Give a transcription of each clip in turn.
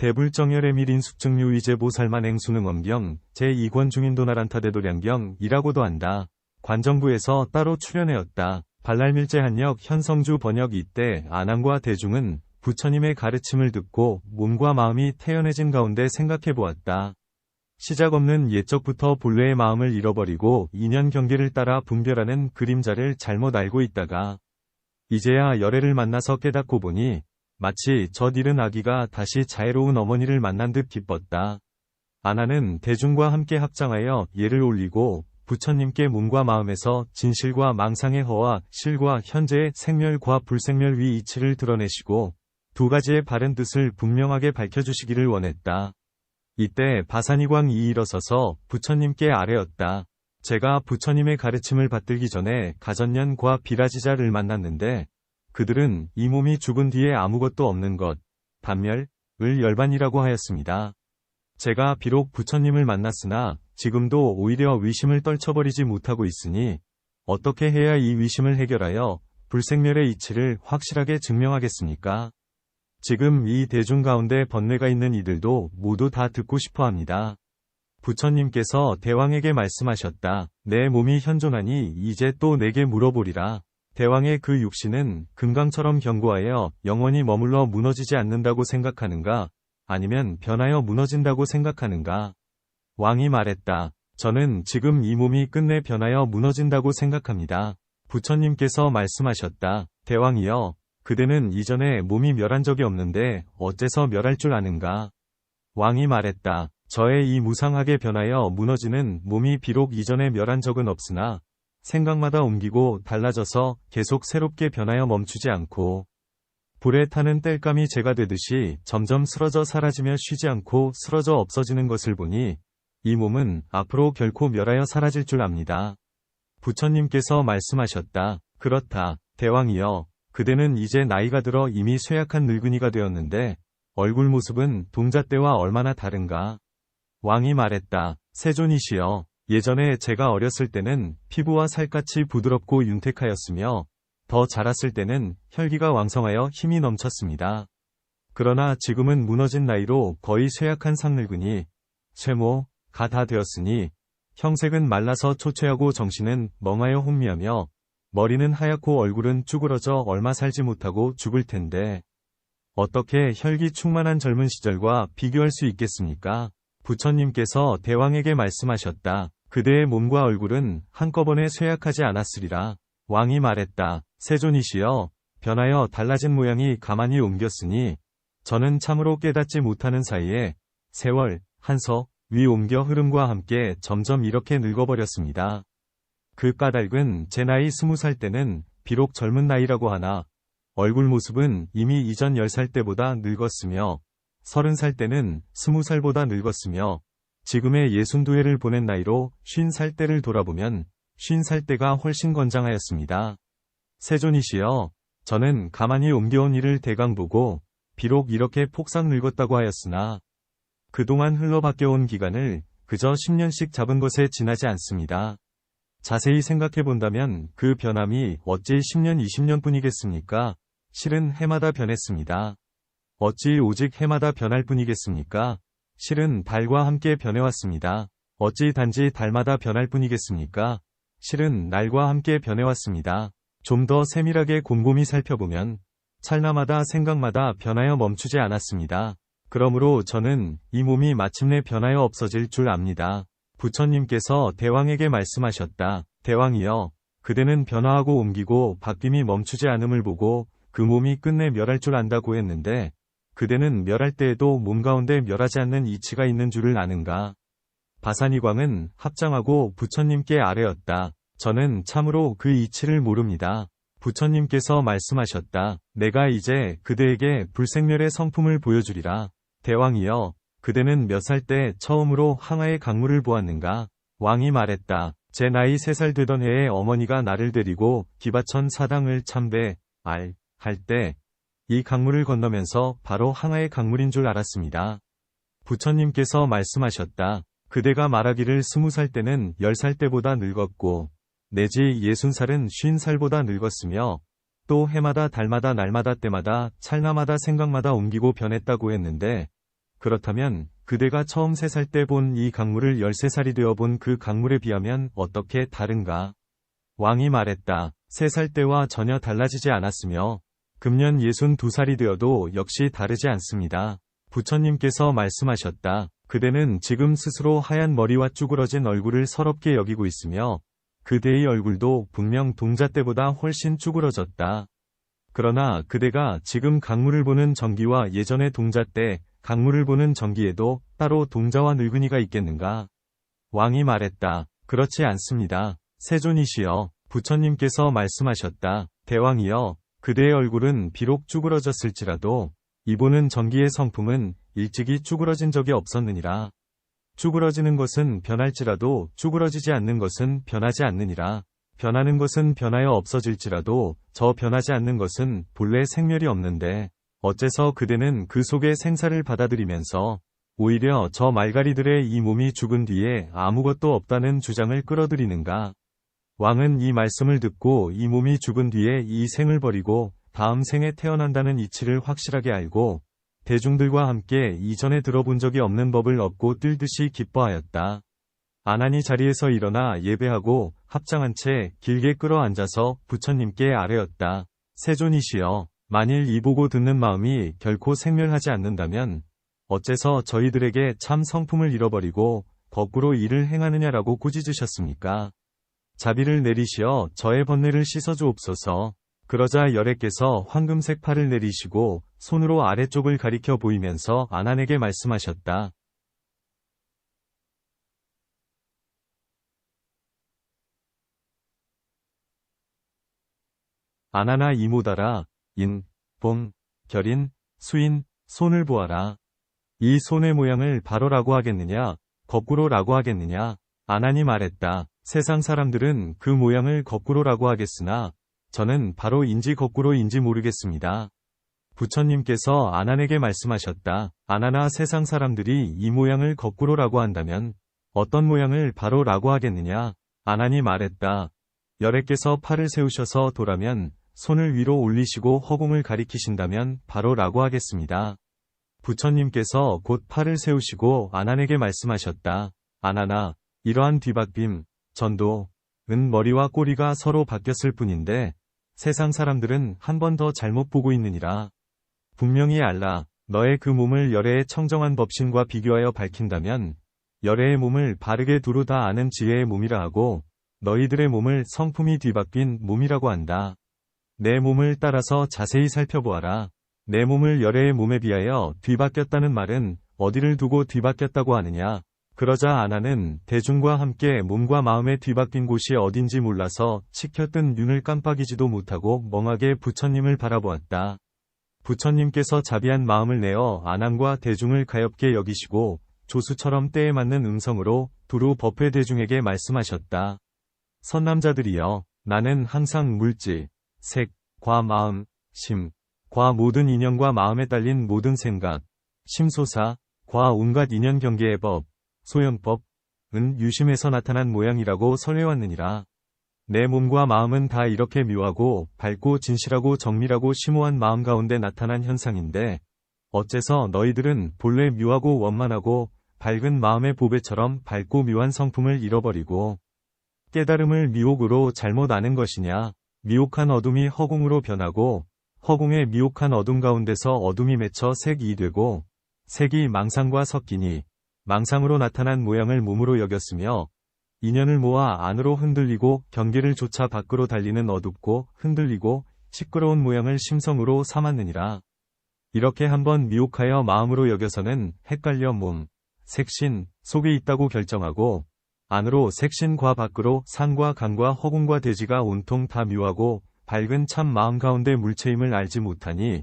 대불정열의 밀인 숙증류 위제 보살만 행수능엄경 제2권 중인도나란타대도량경이라고도 한다. 관정부에서 따로 출연하였다. 발랄밀제 한역 현성주 번역. 이때 안항과 대중은 부처님의 가르침을 듣고 몸과 마음이 태연해진 가운데 생각해보았다. 시작 없는 옛적부터 본래의 마음을 잃어버리고 인연 경계를 따라 분별하는 그림자를 잘못 알고 있다가 이제야 열애를 만나서 깨닫고 보니 마치 젖 잃은 아기가 다시 자애로운 어머니를 만난 듯 기뻤다. 아나는 대중과 함께 합장하여 예를 올리고 부처님께 몸과 마음에서 진실과 망상의 허와 실과 현재의 생멸과 불생멸 위 이치를 드러내시고 두 가지의 바른 뜻을 분명하게 밝혀주시기를 원했다. 이때 바산이광이 일어서서 부처님께 아뢰었다. 제가 부처님의 가르침을 받들기 전에 가전년과 비라지자를 만났는데 그들은 이 몸이 죽은 뒤에 아무것도 없는 것, 단멸을 열반이라고 하였습니다. 제가 비록 부처님을 만났으나 지금도 오히려 위심을 떨쳐버리지 못하고 있으니 어떻게 해야 이 위심을 해결하여 불생멸의 이치를 확실하게 증명하겠습니까? 지금 이 대중 가운데 번뇌가 있는 이들도 모두 다 듣고 싶어 합니다. 부처님께서 대왕에게 말씀하셨다. 내 몸이 현존하니 이제 또 내게 물어보리라. 대왕의 그 육신은 금강처럼 견고하여 영원히 머물러 무너지지 않는다고 생각하는가? 아니면 변하여 무너진다고 생각하는가? 왕이 말했다. 저는 지금 이 몸이 끝내 변하여 무너진다고 생각합니다. 부처님께서 말씀하셨다. 대왕이여, 그대는 이전에 몸이 멸한 적이 없는데 어째서 멸할 줄 아는가? 왕이 말했다. 저의 이 무상하게 변하여 무너지는 몸이 비록 이전에 멸한 적은 없으나 생각마다 옮기고 달라져서 계속 새롭게 변하여 멈추지 않고 불에 타는 땔감이 재가 되듯이 점점 쓰러져 사라지며 쉬지 않고 쓰러져 없어지는 것을 보니 이 몸은 앞으로 결코 멸하여 사라질 줄 압니다. 부처님께서 말씀하셨다. 그렇다. 대왕이여, 그대는 이제 나이가 들어 이미 쇠약한 늙은이가 되었는데 얼굴 모습은 동자 때와 얼마나 다른가? 왕이 말했다. 세존이시여, 예전에 제가 어렸을 때는 피부와 살같이 부드럽고 윤택하였으며 더 자랐을 때는 혈기가 왕성하여 힘이 넘쳤습니다. 그러나 지금은 무너진 나이로 거의 쇠약한 상늙은이, 쇠모가 다 되었으니 형색은 말라서 초췌하고 정신은 멍하여 혼미하며 머리는 하얗고 얼굴은 쭈그러져 얼마 살지 못하고 죽을 텐데 어떻게 혈기 충만한 젊은 시절과 비교할 수 있겠습니까? 부처님께서 대왕에게 말씀하셨다. 그대의 몸과 얼굴은 한꺼번에 쇠약하지 않았으리라. 왕이 말했다. 세존이시여, 변하여 달라진 모양이 가만히 옮겼으니 저는 참으로 깨닫지 못하는 사이에 세월, 한석, 위 옮겨 흐름과 함께 점점 이렇게 늙어버렸습니다. 그 까닭은 제 나이 20살 때는 비록 젊은 나이라고 하나 얼굴 모습은 이미 이전 10살 때보다 늙었으며 30살 때는 20살보다 늙었으며 지금의 62회를 보낸 나이로 50살 때를 돌아보면 50살 때가 훨씬 건장하였습니다. 세존이시여, 저는 가만히 옮겨온 일을 대강 보고 비록 이렇게 폭삭 늙었다고 하였으나 그동안 흘러바뀌어온 기간을 그저 10년씩 잡은 것에 지나지 않습니다. 자세히 생각해 본다면 그 변함이 어찌 10년 20년 뿐이겠습니까? 실은 해마다 변했습니다. 어찌 오직 해마다 변할 뿐이겠습니까? 실은 달과 함께 변해왔습니다. 어찌 단지 달마다 변할 뿐이겠습니까? 실은 날과 함께 변해왔습니다. 좀 더 세밀하게 곰곰이 살펴보면 찰나마다 생각마다 변하여 멈추지 않았습니다. 그러므로 저는 이 몸이 마침내 변하여 없어질 줄 압니다. 부처님께서 대왕에게 말씀하셨다. 대왕이여, 그대는 변화하고 옮기고 바뀜이 멈추지 않음을 보고 그 몸이 끝내 멸할 줄 안다고 했는데 그대는 멸할 때에도 몸 가운데 멸하지 않는 이치가 있는 줄을 아는가? 바산이광은 합장하고 부처님께 아뢰었다. 저는 참으로 그 이치를 모릅니다. 부처님께서 말씀하셨다. 내가 이제 그대에게 불생멸의 성품을 보여주리라. 대왕이여, 그대는 몇 살 때 처음으로 항아의 강물을 보았는가? 왕이 말했다. 제 나이 3살 되던 해에 어머니가 나를 데리고 기바천 사당을 할 때 이 강물을 건너면서 바로 항아의 강물인 줄 알았습니다. 부처님께서 말씀하셨다. 그대가 말하기를 20살 때는 10살 때보다 늙었고 내지 60살은 50살보다 늙었으며 또 해마다 달마다 날마다 때마다 찰나마다 생각마다 옮기고 변했다고 했는데 그렇다면 그대가 처음 3살 때 본 이 강물을 13살이 되어 본 그 강물에 비하면 어떻게 다른가? 왕이 말했다. 3살 때와 전혀 달라지지 않았으며 금년 62살이 되어도 역시 다르지 않습니다. 부처님께서 말씀하셨다. 그대는 지금 스스로 하얀 머리와 쭈그러진 얼굴을 서럽게 여기고 있으며 그대의 얼굴도 분명 동자 때보다 훨씬 쭈그러졌다. 그러나 그대가 지금 강물을 보는 정기와 예전의 동자 때 강물을 보는 정기에도 따로 동자와 늙은이가 있겠는가? 왕이 말했다. 그렇지 않습니다. 세존이시여, 부처님께서 말씀하셨다. 대왕이여, 그대의 얼굴은 비록 쭈그러졌을지라도 이보는 정기의 성품은 일찍이 쭈그러진 적이 없었느니라. 쭈그러지는 것은 변할지라도 쭈그러지지 않는 것은 변하지 않느니라. 변하는 것은 변하여 없어질지라도 저 변하지 않는 것은 본래 생멸이 없는데 어째서 그대는 그 속에 생사를 받아들이면서 오히려 저 말가리들의 이 몸이 죽은 뒤에 아무것도 없다는 주장을 끌어들이는가? 왕은 이 말씀을 듣고 이 몸이 죽은 뒤에 이 생을 버리고 다음 생에 태어난다는 이치를 확실하게 알고 대중들과 함께 이전에 들어본 적이 없는 법을 얻고 뜰듯이 기뻐하였다. 아난이 자리에서 일어나 예배하고 합장한 채 길게 끌어앉아서 부처님께 아뢰었다. 세존이시여, 만일 이보고 듣는 마음이 결코 생멸하지 않는다면 어째서 저희들에게 참 성품을 잃어버리고 거꾸로 일을 행하느냐라고 꾸짖으셨습니까? 자비를 내리시어 저의 번뇌를 씻어주옵소서. 그러자 열애께서 황금색 팔을 내리시고 손으로 아래쪽을 가리켜 보이면서 아난에게 말씀하셨다. 아난아 이모다라, 인, 봄, 결인, 수인, 손을 보아라. 이 손의 모양을 바로라고 하겠느냐, 거꾸로라고 하겠느냐? 아난이 말했다. 세상 사람들은 그 모양을 거꾸로라고 하겠으나 저는 바로인지 거꾸로인지 모르겠습니다. 부처님께서 아난에게 말씀하셨다. 아난아, 세상 사람들이 이 모양을 거꾸로라고 한다면 어떤 모양을 바로라고 하겠느냐? 아난이 말했다. 열애께서 팔을 세우셔서 도라면 손을 위로 올리시고 허공을 가리키신다면 바로라고 하겠습니다. 부처님께서 곧 팔을 세우시고 아난에게 말씀하셨다. 아난아, 이러한 뒤바뀜, 전도, 은 머리와 꼬리가 서로 바뀌었을 뿐인데 세상 사람들은 한 번 더 잘못 보고 있느니라. 분명히 알라. 너의 그 몸을 열애의 청정한 법신과 비교하여 밝힌다면 열애의 몸을 바르게 두루 다 아는 지혜의 몸이라 하고 너희들의 몸을 성품이 뒤바뀐 몸이라고 한다. 내 몸을 따라서 자세히 살펴보아라. 내 몸을 열애의 몸에 비하여 뒤바뀌었다는 말은 어디를 두고 뒤바뀌었다고 하느냐. 그러자 아난은 대중과 함께 몸과 마음의 뒤바뀐 곳이 어딘지 몰라서 치켜뜬 눈을 깜빡이지도 못하고 멍하게 부처님을 바라보았다. 부처님께서 자비한 마음을 내어 아난과 대중을 가엾게 여기시고 조수처럼 때에 맞는 음성으로 두루 법회 대중에게 말씀하셨다. 선남자들이여, 나는 항상 물질, 색, 과 마음, 심, 과 모든 인연과 마음에 딸린 모든 생각, 심소사, 과 온갖 인연 경계의 법, 소연법, 은 유심에서 나타난 모양이라고 설해왔느니라. 내 몸과 마음은 다 이렇게 묘하고 밝고 진실하고 정밀하고 심오한 마음 가운데 나타난 현상인데 어째서 너희들은 본래 묘하고 원만하고 밝은 마음의 보배처럼 밝고 묘한 성품을 잃어버리고 깨달음을 미혹으로 잘못 아는 것이냐. 미혹한 어둠이 허공으로 변하고 허공의 미혹한 어둠 가운데서 어둠이 맺혀 색이 되고 색이 망상과 섞이니 망상으로 나타난 모양을 몸으로 여겼으며 인연을 모아 안으로 흔들리고 경계를 좇아 밖으로 달리는 어둡고 흔들리고 시끄러운 모양을 심성으로 삼았느니라. 이렇게 한번 미혹하여 마음으로 여겨서는 헷갈려 몸, 색신, 속에 있다고 결정하고 안으로 색신과 밖으로 산과 강과 허공과 대지가 온통 다 묘하고 밝은 참 마음 가운데 물체임을 알지 못하니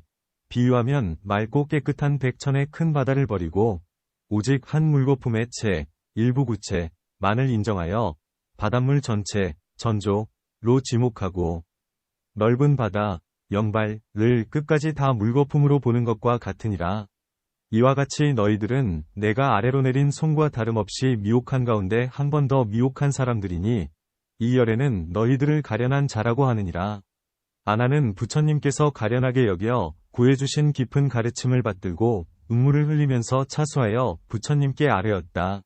비유하면 맑고 깨끗한 백천의 큰 바다를 버리고 오직 한 물거품의 채, 일부 구체, 만을 인정하여 바닷물 전체, 전조로 지목하고 넓은 바다, 영발을 끝까지 다 물거품으로 보는 것과 같으니라. 이와 같이 너희들은 내가 아래로 내린 손과 다름없이 미혹한 가운데 한 번 더 미혹한 사람들이니 이 열애는 너희들을 가련한 자라고 하느니라. 아난은 부처님께서 가련하게 여겨 구해주신 깊은 가르침을 받들고 눈물을 흘리면서 차수하여 부처님께 아뢰었다.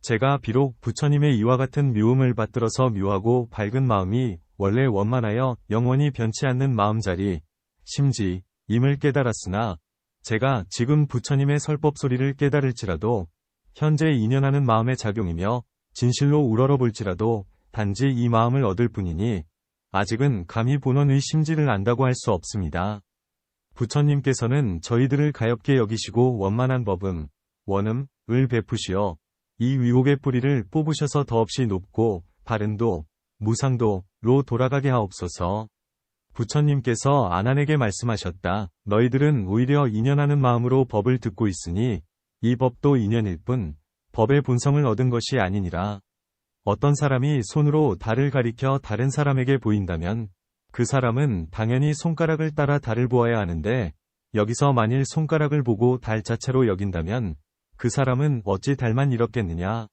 제가 비록 부처님의 이와 같은 묘음을 받들어서 묘하고 밝은 마음이 원래 원만하여 영원히 변치 않는 마음자리, 심지임을 깨달았으나 제가 지금 부처님의 설법 소리를 깨달을지라도 현재 인연하는 마음의 작용이며 진실로 우러러볼지라도 단지 이 마음을 얻을 뿐이니 아직은 감히 본원의 심지를 안다고 할 수 없습니다. 부처님께서는 저희들을 가엾게 여기시고 원만한 법음, 원음을 베푸시어 이 위옥의 뿌리를 뽑으셔서 더없이 높고 바른도, 무상도로 돌아가게 하옵소서. 부처님께서 아난에게 말씀하셨다. 너희들은 오히려 인연하는 마음으로 법을 듣고 있으니 이 법도 인연일 뿐 법의 본성을 얻은 것이 아니니라. 어떤 사람이 손으로 달을 가리켜 다른 사람에게 보인다면 그 사람은 당연히 손가락을 따라 달을 보아야 하는데 여기서 만일 손가락을 보고 달 자체로 여긴다면 그 사람은 어찌 달만 잃었겠느냐.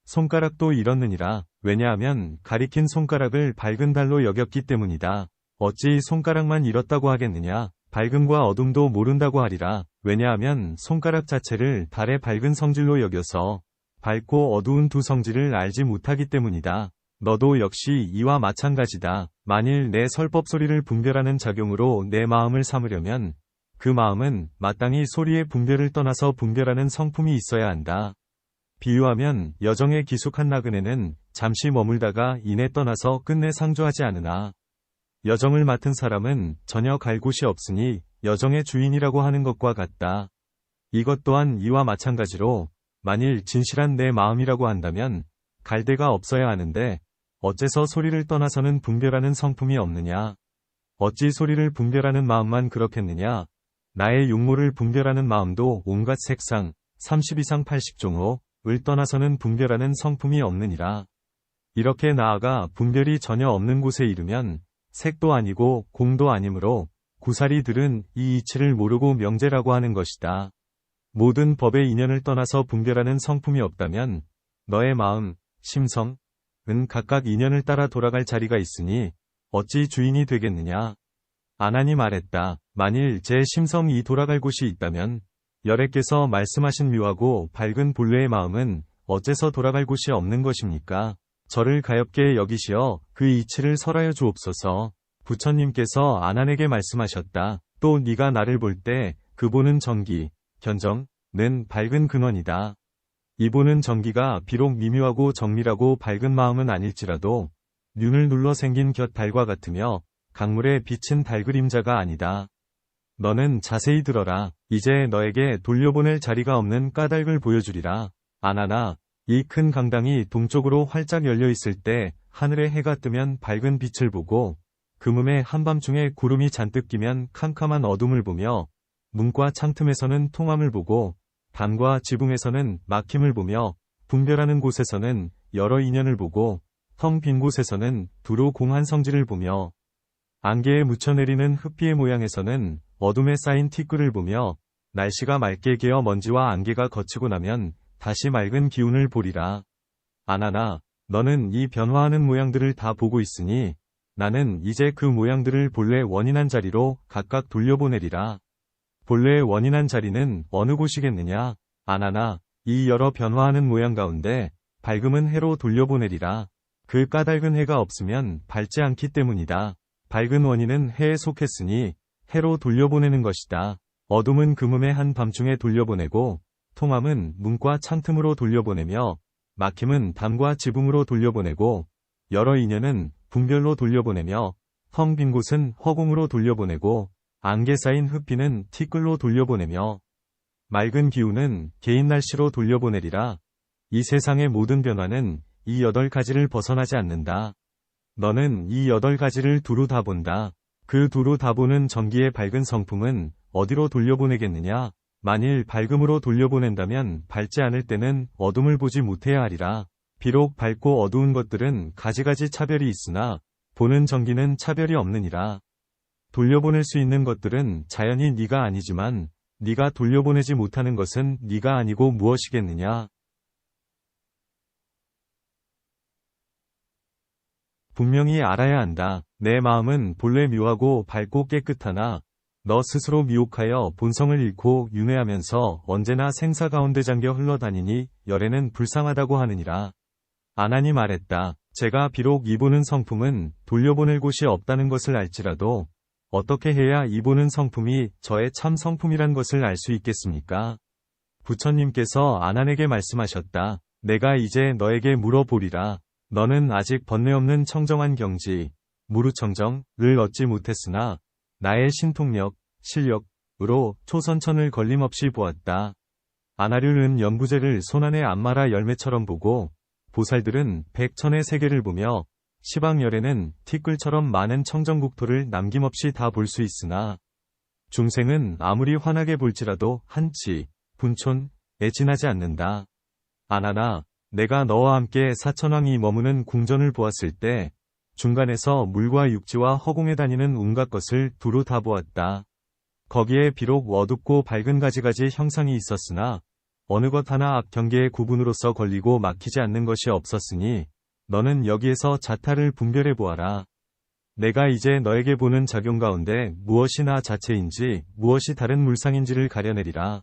손가락도 잃었느니라. 왜냐하면 가리킨 손가락을 밝은 달로 여겼기 때문이다. 어찌 손가락만 잃었다고 하겠느냐. 밝음과 어둠도 모른다고 하리라. 왜냐하면 손가락 자체를 달의 밝은 성질로 여겨서 밝고 어두운 두 성질을 알지 못하기 때문이다. 너도 역시 이와 마찬가지다. 만일 내 설법 소리를 분별하는 작용으로 내 마음을 삼으려면 그 마음은 마땅히 소리의 분별을 떠나서 분별하는 성품이 있어야 한다. 비유하면 여정에 기숙한 나그네는 잠시 머물다가 이내 떠나서 끝내 상주하지 않으나 여정을 맡은 사람은 전혀 갈 곳이 없으니 여정의 주인이라고 하는 것과 같다. 이것 또한 이와 마찬가지로 만일 진실한 내 마음이라고 한다면 갈 데가 없어야 하는데 어째서 소리를 떠나서는 분별하는 성품이 없느냐. 어찌 소리를 분별하는 마음만 그렇겠느냐. 나의 육모를 분별하는 마음도 온갖 색상 30이상 80종호를 떠나서는 분별하는 성품이 없느니라. 이렇게 나아가 분별이 전혀 없는 곳에 이르면 색도 아니고 공도 아니므로 구사리들은 이 이치를 모르고 명제라고 하는 것이다. 모든 법의 인연을 떠나서 분별하는 성품이 없다면 너의 마음, 심성은 각각 인연을 따라 돌아갈 자리가 있으니 어찌 주인이 되겠느냐. 아난이 말했다. 만일 제 심성이 돌아갈 곳이 있다면 열애께서 말씀하신 묘하고 밝은 본래의 마음은 어째서 돌아갈 곳이 없는 것입니까? 저를 가엾게 여기시어 그 이치를 설하여 주옵소서. 부처님께서 아난에게 말씀하셨다. 또 네가 나를 볼 때 그 보는 정기, 견정는 밝은 근원이다. 이 보는 정기가 비록 미묘하고 정밀하고 밝은 마음은 아닐지라도 눈을 눌러 생긴 곁 달과 같으며 강물에 비친 달 그림자가 아니다. 너는 자세히 들어라. 이제 너에게 돌려보낼 자리가 없는 까닭을 보여주리라. 아나나, 이 큰 강당이 동쪽으로 활짝 열려 있을 때 하늘에 해가 뜨면 밝은 빛을 보고 금음의 한밤중에 구름이 잔뜩 끼면 캄캄한 어둠을 보며 문과 창틈에서는 통함을 보고 담과 지붕에서는 막힘을 보며 분별하는 곳에서는 여러 인연을 보고 텅 빈 곳에서는 두루 공한 성질을 보며 안개에 묻혀내리는 흙비의 모양에서는 어둠에 쌓인 티끌을 보며 날씨가 맑게 개어 먼지와 안개가 거치고 나면 다시 맑은 기운을 보리라. 아나나, 너는 이 변화하는 모양들을 다 보고 있으니 나는 이제 그 모양들을 본래 원인한 자리로 각각 돌려보내리라. 본래의 원인한 자리는 어느 곳이겠느냐? 아나나, 이 여러 변화하는 모양 가운데 밝음은 해로 돌려보내리라. 그 까닭은 해가 없으면 밝지 않기 때문이다. 밝은 원인은 해에 속했으니 해로 돌려보내는 것이다. 어둠은 금음의 한 밤중에 돌려보내고 통함은 문과 창틈으로 돌려보내며 막힘은 담과 지붕으로 돌려보내고 여러 인연은 분별로 돌려보내며 텅 빈 곳은 허공으로 돌려보내고 안개 쌓인 흙비는 티끌로 돌려보내며 맑은 기운은 개인 날씨로 돌려보내리라. 이 세상의 모든 변화는 이 8가지를 벗어나지 않는다. 너는 이 8가지를 두루 다 본다. 그 두루 다 보는 정기의 밝은 성품은 어디로 돌려보내겠느냐? 만일 밝음으로 돌려보낸다면 밝지 않을 때는 어둠을 보지 못해야 하리라. 비록 밝고 어두운 것들은 가지가지 차별이 있으나 보는 정기는 차별이 없느니라. 돌려보낼 수 있는 것들은 자연히 네가 아니지만 네가 돌려보내지 못하는 것은 네가 아니고 무엇이겠느냐? 분명히 알아야 한다. 내 마음은 본래 묘하고 밝고 깨끗하나 너 스스로 미혹하여 본성을 잃고 윤회하면서 언제나 생사 가운데 잠겨 흘러다니니 열애는 불쌍하다고 하느니라. 아난이 말했다. 제가 비록 이보는 성품은 돌려보낼 곳이 없다는 것을 알지라도 어떻게 해야 이보는 성품이 저의 참 성품이란 것을 알 수 있겠습니까? 부처님께서 아난에게 말씀하셨다. 내가 이제 너에게 물어보리라. 너는 아직 번뇌 없는 청정한 경지, 무루청정을 얻지 못했으나 나의 신통력, 실력으로 초선천을 걸림없이 보았다. 아나류는 연부제를 손안의 안마라 열매처럼 보고 보살들은 백천의 세계를 보며 시방열에는 티끌처럼 많은 청정국토를 남김없이 다 볼 수 있으나 중생은 아무리 환하게 볼지라도 한치, 분촌에 지나지 않는다. 아나나, 내가 너와 함께 사천왕이 머무는 궁전을 보았을 때 중간에서 물과 육지와 허공에 다니는 온갖 것을 두루 다 보았다. 거기에 비록 어둡고 밝은 가지가지 형상이 있었으나 어느 것 하나 앞 경계의 구분으로서 걸리고 막히지 않는 것이 없었으니 너는 여기에서 자타를 분별해 보아라. 내가 이제 너에게 보는 작용 가운데 무엇이 나 자체인지 무엇이 다른 물상인지를 가려내리라.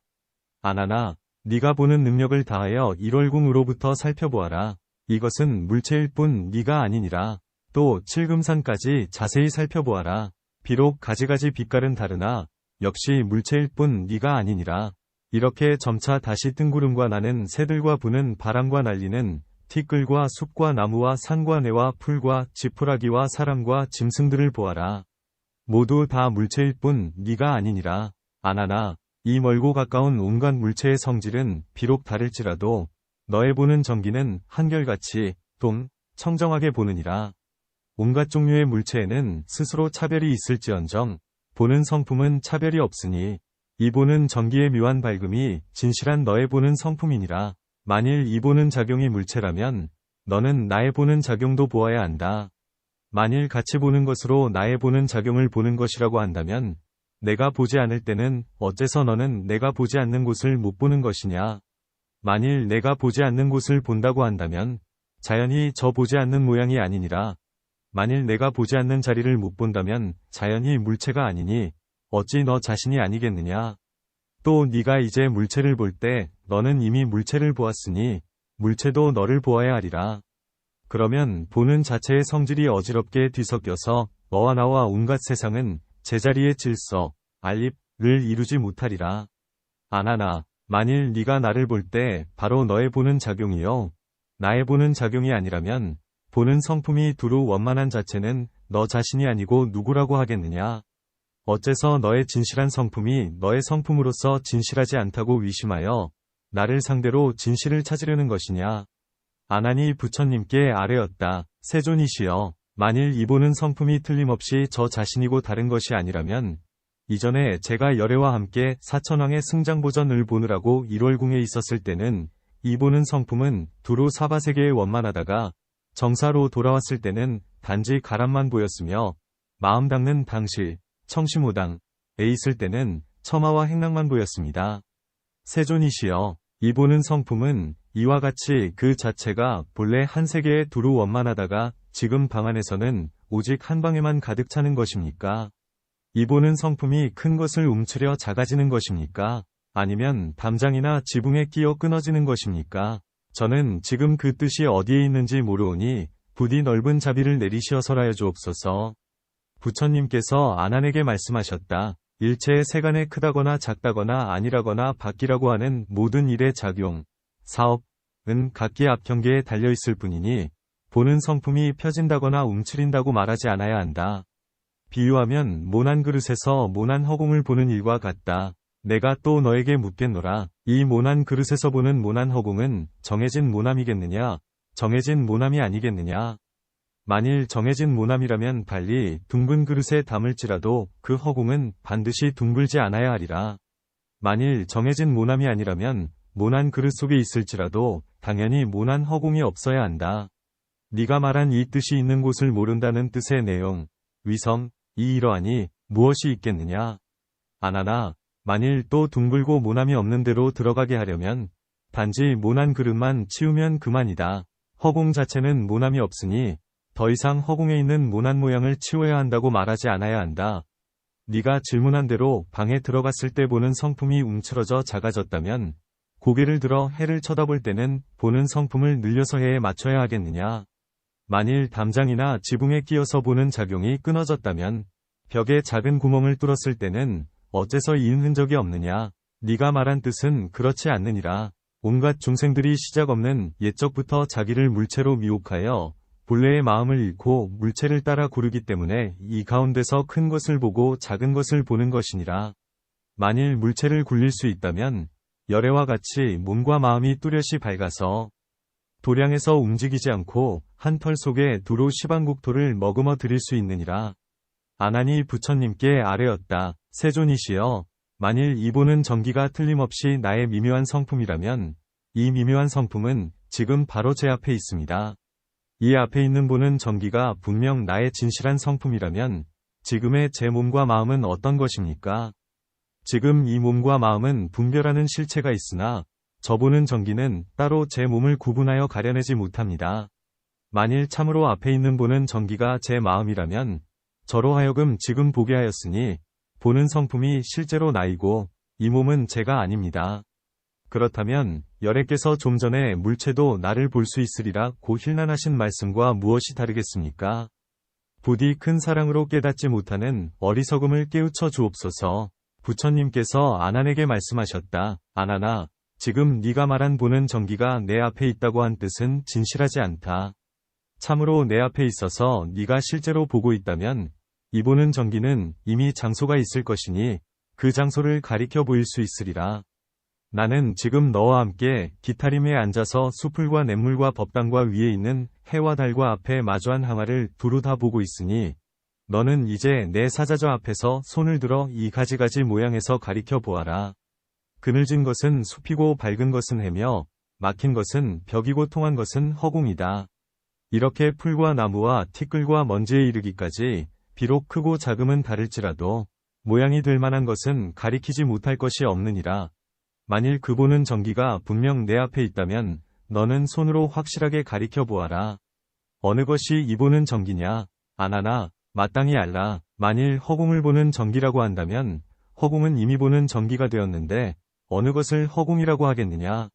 아나나, 네가 보는 능력을 다하여 일월궁으로부터 살펴보아라. 이것은 물체일 뿐 네가 아니니라. 또 칠금산까지 자세히 살펴보아라. 비록 가지가지 빛깔은 다르나 역시 물체일 뿐 네가 아니니라. 이렇게 점차 다시 뜬구름과 나는 새들과 부는 바람과 날리는 티끌과 숲과 나무와 산과 내와 풀과 지푸라기와 사람과 짐승들을 보아라. 모두 다 물체일 뿐 네가 아니니라. 아나나, 이 멀고 가까운 온갖 물체의 성질은 비록 다를지라도 너의 보는 정기는 한결같이 청정하게 보느니라. 온갖 종류의 물체에는 스스로 차별이 있을지언정 보는 성품은 차별이 없으니 이 보는 정기의 묘한 밝음이 진실한 너의 보는 성품이니라. 만일 이 보는 작용이 물체라면 너는 나의 보는 작용도 보아야 한다. 만일 같이 보는 것으로 나의 보는 작용을 보는 것이라고 한다면 내가 보지 않을 때는 어째서 너는 내가 보지 않는 곳을 못 보는 것이냐? 만일 내가 보지 않는 곳을 본다고 한다면 자연히 저 보지 않는 모양이 아니니라. 만일 내가 보지 않는 자리를 못 본다면 자연히 물체가 아니니 어찌 너 자신이 아니겠느냐? 또 네가 이제 물체를 볼 때 너는 이미 물체를 보았으니 물체도 너를 보아야 하리라. 그러면 보는 자체의 성질이 어지럽게 뒤섞여서 너와 나와 온갖 세상은 제자리의 질서, 알립을 이루지 못하리라. 아나나, 만일 네가 나를 볼 때 바로 너의 보는 작용이요 나의 보는 작용이 아니라면 보는 성품이 두루 원만한 자체는 너 자신이 아니고 누구라고 하겠느냐? 어째서 너의 진실한 성품이 너의 성품으로서 진실하지 않다고 위심하여 나를 상대로 진실을 찾으려는 것이냐? 아난이 부처님께 아뢰었다. 세존이시여, 만일 이 보는 성품이 틀림없이 저 자신이고 다른 것이 아니라면 이전에 제가 열애와 함께 사천왕의 승장보전을 보느라고 일월궁에 있었을 때는 이 보는 성품은 두루 사바세계에 원만하다가 정사로 돌아왔을 때는 단지 가람만 보였으며 마음 닦는 당실, 청심호당에 있을 때는 처마와 행랑만 보였습니다. 세존이시여, 이 보는 성품은 이와 같이 그 자체가 본래 한 세계에 두루 원만하다가 지금 방 안에서는 오직 한 방에만 가득 차는 것입니까? 이 보는 성품이 큰 것을 움츠려 작아지는 것입니까? 아니면 담장이나 지붕에 끼어 끊어지는 것입니까? 저는 지금 그 뜻이 어디에 있는지 모르오니 부디 넓은 자비를 내리시어서라여 주옵소서. 부처님께서 아난에게 말씀하셨다. 일체의 세간에 크다거나 작다거나 아니라거나 바뀌라고 하는 모든 일의 작용, 사업은 각기 앞 경계에 달려있을 뿐이니 보는 성품이 펴진다거나 움츠린다고 말하지 않아야 한다. 비유하면 모난 그릇에서 모난 허공을 보는 일과 같다. 내가 또 너에게 묻겠노라. 이 모난 그릇에서 보는 모난 허공은 정해진 모남이겠느냐? 정해진 모남이 아니겠느냐? 만일 정해진 모남이라면 달리 둥근 그릇에 담을지라도 그 허공은 반드시 둥글지 않아야 하리라. 만일 정해진 모남이 아니라면 모난 그릇 속에 있을지라도 당연히 모난 허공이 없어야 한다. 네가 말한 이 뜻이 있는 곳을 모른다는 뜻의 내용, 위성, 이러하니 무엇이 있겠느냐? 아나나, 만일 또 둥글고 모남이 없는 데로 들어가게 하려면 단지 모난 그릇만 치우면 그만이다. 허공 자체는 모남이 없으니 더 이상 허공에 있는 모난 모양을 치워야 한다고 말하지 않아야 한다. 네가 질문한 대로 방에 들어갔을 때 보는 성품이 움츠러져 작아졌다면 고개를 들어 해를 쳐다볼 때는 보는 성품을 늘려서 해에 맞춰야 하겠느냐? 만일 담장이나 지붕에 끼어서 보는 작용이 끊어졌다면 벽에 작은 구멍을 뚫었을 때는 어째서 이은 흔적이 없느냐? 네가 말한 뜻은 그렇지 않느니라. 온갖 중생들이 시작 없는 옛적부터 자기를 물체로 미혹하여 본래의 마음을 잃고 물체를 따라 구르기 때문에 이 가운데서 큰 것을 보고 작은 것을 보는 것이니라. 만일 물체를 굴릴 수 있다면 열애와 같이 몸과 마음이 뚜렷이 밝아서 도량에서 움직이지 않고 한 털 속에 두루 시방국토를 머금어 드릴 수 있느니라. 아나니 부처님께 아뢰었다. 세존이시여, 만일 이 보는 전기가 틀림없이 나의 미묘한 성품이라면 이 미묘한 성품은 지금 바로 제 앞에 있습니다. 이 앞에 있는 보는 전기가 분명 나의 진실한 성품이라면 지금의 제 몸과 마음은 어떤 것입니까? 지금 이 몸과 마음은 분별하는 실체가 있으나 저 보는 전기는 따로 제 몸을 구분하여 가려내지 못합니다. 만일 참으로 앞에 있는 보는 전기가 제 마음이라면 저로 하여금 지금 보게 하였으니 보는 성품이 실제로 나이고 이 몸은 제가 아닙니다. 그렇다면 열애께서 좀 전에 물체도 나를 볼 수 있으리라 고 힐난하신 말씀과 무엇이 다르겠습니까? 부디 큰 사랑으로 깨닫지 못하는 어리석음을 깨우쳐 주옵소서. 부처님께서 아난에게 말씀하셨다. 아난아, 지금 네가 말한 보는 전기가 내 앞에 있다고 한 뜻은 진실하지 않다. 참으로 내 앞에 있어서 네가 실제로 보고 있다면 이 보는 전기는 이미 장소가 있을 것이니 그 장소를 가리켜 보일 수 있으리라. 나는 지금 너와 함께 기타림에 앉아서 수풀과 냇물과 법당과 위에 있는 해와 달과 앞에 마주한 항아를 두루 다 보고 있으니 너는 이제 내 사자저 앞에서 손을 들어 이 가지가지 모양에서 가리켜 보아라. 그늘진 것은 숲이고 밝은 것은 해며 막힌 것은 벽이고 통한 것은 허공이다. 이렇게 풀과 나무와 티끌과 먼지에 이르기까지 비록 크고 작음은 다를지라도 모양이 될 만한 것은 가리키지 못할 것이 없느니라. 만일 그 보는 전기가 분명 내 앞에 있다면 너는 손으로 확실하게 가리켜 보아라. 어느 것이 이 보는 전기냐? 아나나, 마땅히 알라. 만일 허공을 보는 전기라고 한다면 허공은 이미 보는 전기가 되었는데 어느 것을 허공이라고 하겠느냐?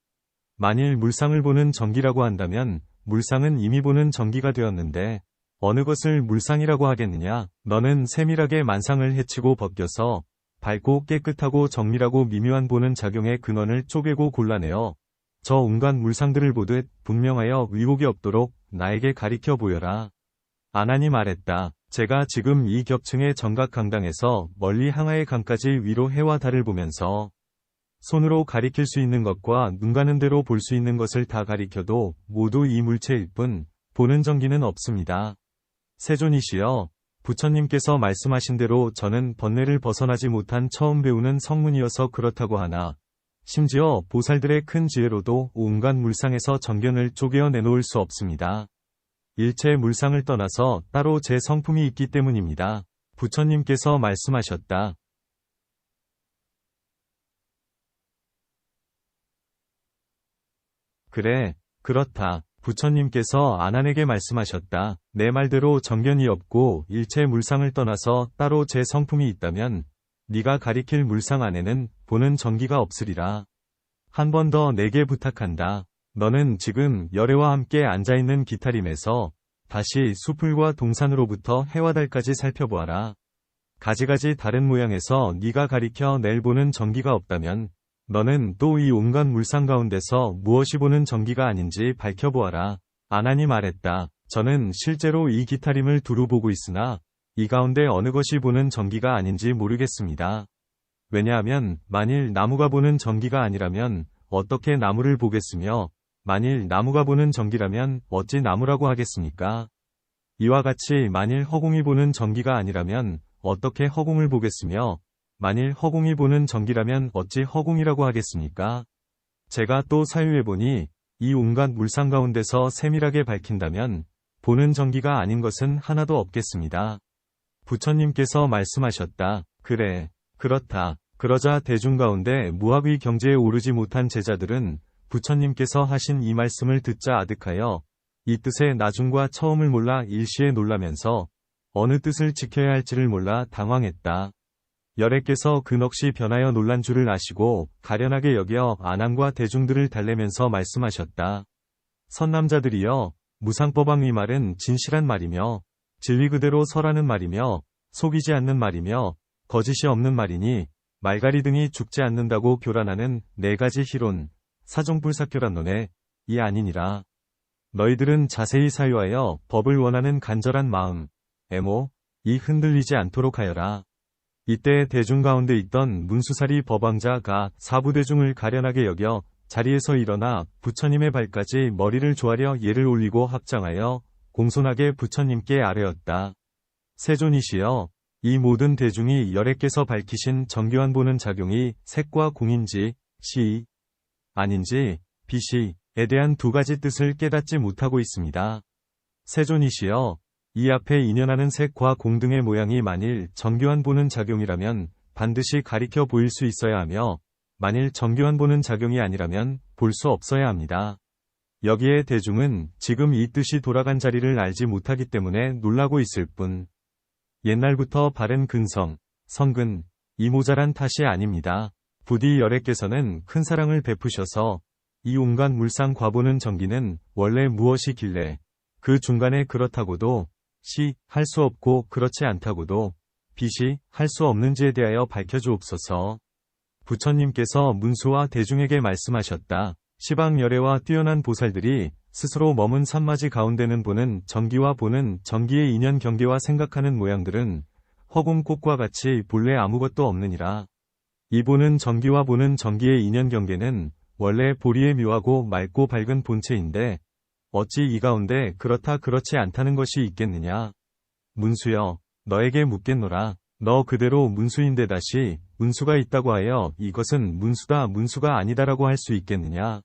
만일 물상을 보는 전기라고 한다면 물상은 이미 보는 전기가 되었는데 어느 것을 물상이라고 하겠느냐? 너는 세밀하게 만상을 해치고 벗겨서 밝고 깨끗하고 정밀하고 미묘한 보는 작용의 근원을 쪼개고 골라내어 저 온갖 물상들을 보듯 분명하여 위복이 없도록 나에게 가리켜 보여라. 아난이 말했다. 제가 지금 이 겹층의 정각강당에서 멀리 항아의 강까지 위로 해와 달을 보면서 손으로 가리킬 수 있는 것과 눈 가는 대로 볼 수 있는 것을 다 가리켜도 모두 이 물체일 뿐 보는 전기는 없습니다. 세존이시여, 부처님께서 말씀하신 대로 저는 번뇌를 벗어나지 못한 처음 배우는 성문이어서 그렇다고 하나 심지어 보살들의 큰 지혜로도 온갖 물상에서 정견을 쪼개어 내놓을 수 없습니다. 일체 물상을 떠나서 따로 제 성품이 있기 때문입니다. 부처님께서 말씀하셨다. 그래, 그렇다. 부처님께서 아난에게 말씀하셨다. 내 말대로 정견이 없고 일체 물상을 떠나서 따로 제 성품이 있다면 네가 가리킬 물상 안에는 보는 전기가 없으리라. 한 번 더 내게 부탁한다. 너는 지금 열애와 함께 앉아있는 기타림에서 다시 수풀과 동산으로부터 해와 달까지 살펴보아라. 가지가지 다른 모양에서 네가 가리켜 낼 보는 전기가 없다면 너는 또 이 온갖 물상 가운데서 무엇이 보는 전기가 아닌지 밝혀보아라. 아난이 말했다. 저는 실제로 이 기타림을 두루 보고 있으나 이 가운데 어느 것이 보는 전기가 아닌지 모르겠습니다. 왜냐하면 만일 나무가 보는 전기가 아니라면 어떻게 나무를 보겠으며 만일 나무가 보는 전기라면 어찌 나무라고 하겠습니까? 이와 같이 만일 허공이 보는 전기가 아니라면 어떻게 허공을 보겠으며 만일 허공이 보는 전기라면 어찌 허공이라고 하겠습니까? 제가 또 사유해보니 이 온갖 물상 가운데서 세밀하게 밝힌다면 보는 전기가 아닌 것은 하나도 없겠습니다. 부처님께서 말씀하셨다. 그래, 그렇다. 그러자 대중 가운데 무학의 경지에 오르지 못한 제자들은 부처님께서 하신 이 말씀을 듣자 아득하여 이 뜻의 나중과 처음을 몰라 일시에 놀라면서 어느 뜻을 지켜야 할지를 몰라 당황했다. 열애께서 근억시 변하여 놀란 줄을 아시고 가련하게 여겨 안항과 대중들을 달래면서 말씀하셨다. 선남자들이여, 무상법왕 이 말은 진실한 말이며 진리 그대로 설하는 말이며 속이지 않는 말이며 거짓이 없는 말이니 말가리 등이 죽지 않는다고 교란하는 네 가지 희론, 사종불사교란론에 이 아니니라. 너희들은 자세히 사유하여 법을 원하는 간절한 마음, 애모, 이 흔들리지 않도록 하여라. 이때 대중 가운데 있던 문수사리 법왕자가 사부대중을 가련하게 여겨 자리에서 일어나 부처님의 발까지 머리를 조아려 예를 올리고 합장하여 공손하게 부처님께 아뢰었다. 세존이시여, 이 모든 대중이 열애께서 밝히신 정교한 보는 작용이 색과 공인지, 시, 아닌지, 빛이에 대한 두 가지 뜻을 깨닫지 못하고 있습니다. 세존이시여, 이 앞에 인연하는 색과 공 등의 모양이 만일 정교한 보는 작용이라면 반드시 가리켜 보일 수 있어야 하며 만일 정교한 보는 작용이 아니라면 볼 수 없어야 합니다. 여기에 대중은 지금 이 뜻이 돌아간 자리를 알지 못하기 때문에 놀라고 있을 뿐 옛날부터 바른 근성, 성근, 이 모자란 탓이 아닙니다. 부디 열애께서는 큰 사랑을 베푸셔서 이 온갖 물상 과보는 정기는 원래 무엇이길래 그 중간에 그렇다고도 시, 할 수 없고 그렇지 않다고도 빛이 할 수 없는지에 대하여 밝혀주옵소서. 부처님께서 문수와 대중에게 말씀하셨다. 시방열애와 뛰어난 보살들이 스스로 머문 산마지 가운데는 보는 정기와 보는 정기의 인연 경계와 생각하는 모양들은 허공꽃과 같이 본래 아무것도 없느니라. 이 보는 정기와 보는 정기의 인연 경계는 원래 보리의 묘하고 맑고 밝은 본체인데 어찌 이 가운데 그렇다 그렇지 않다는 것이 있겠느냐. 문수여, 너에게 묻겠노라. 너 그대로 문수인데 다시 문수가 있다고 하여 이것은 문수다 문수가 아니다라고 할 수 있겠느냐.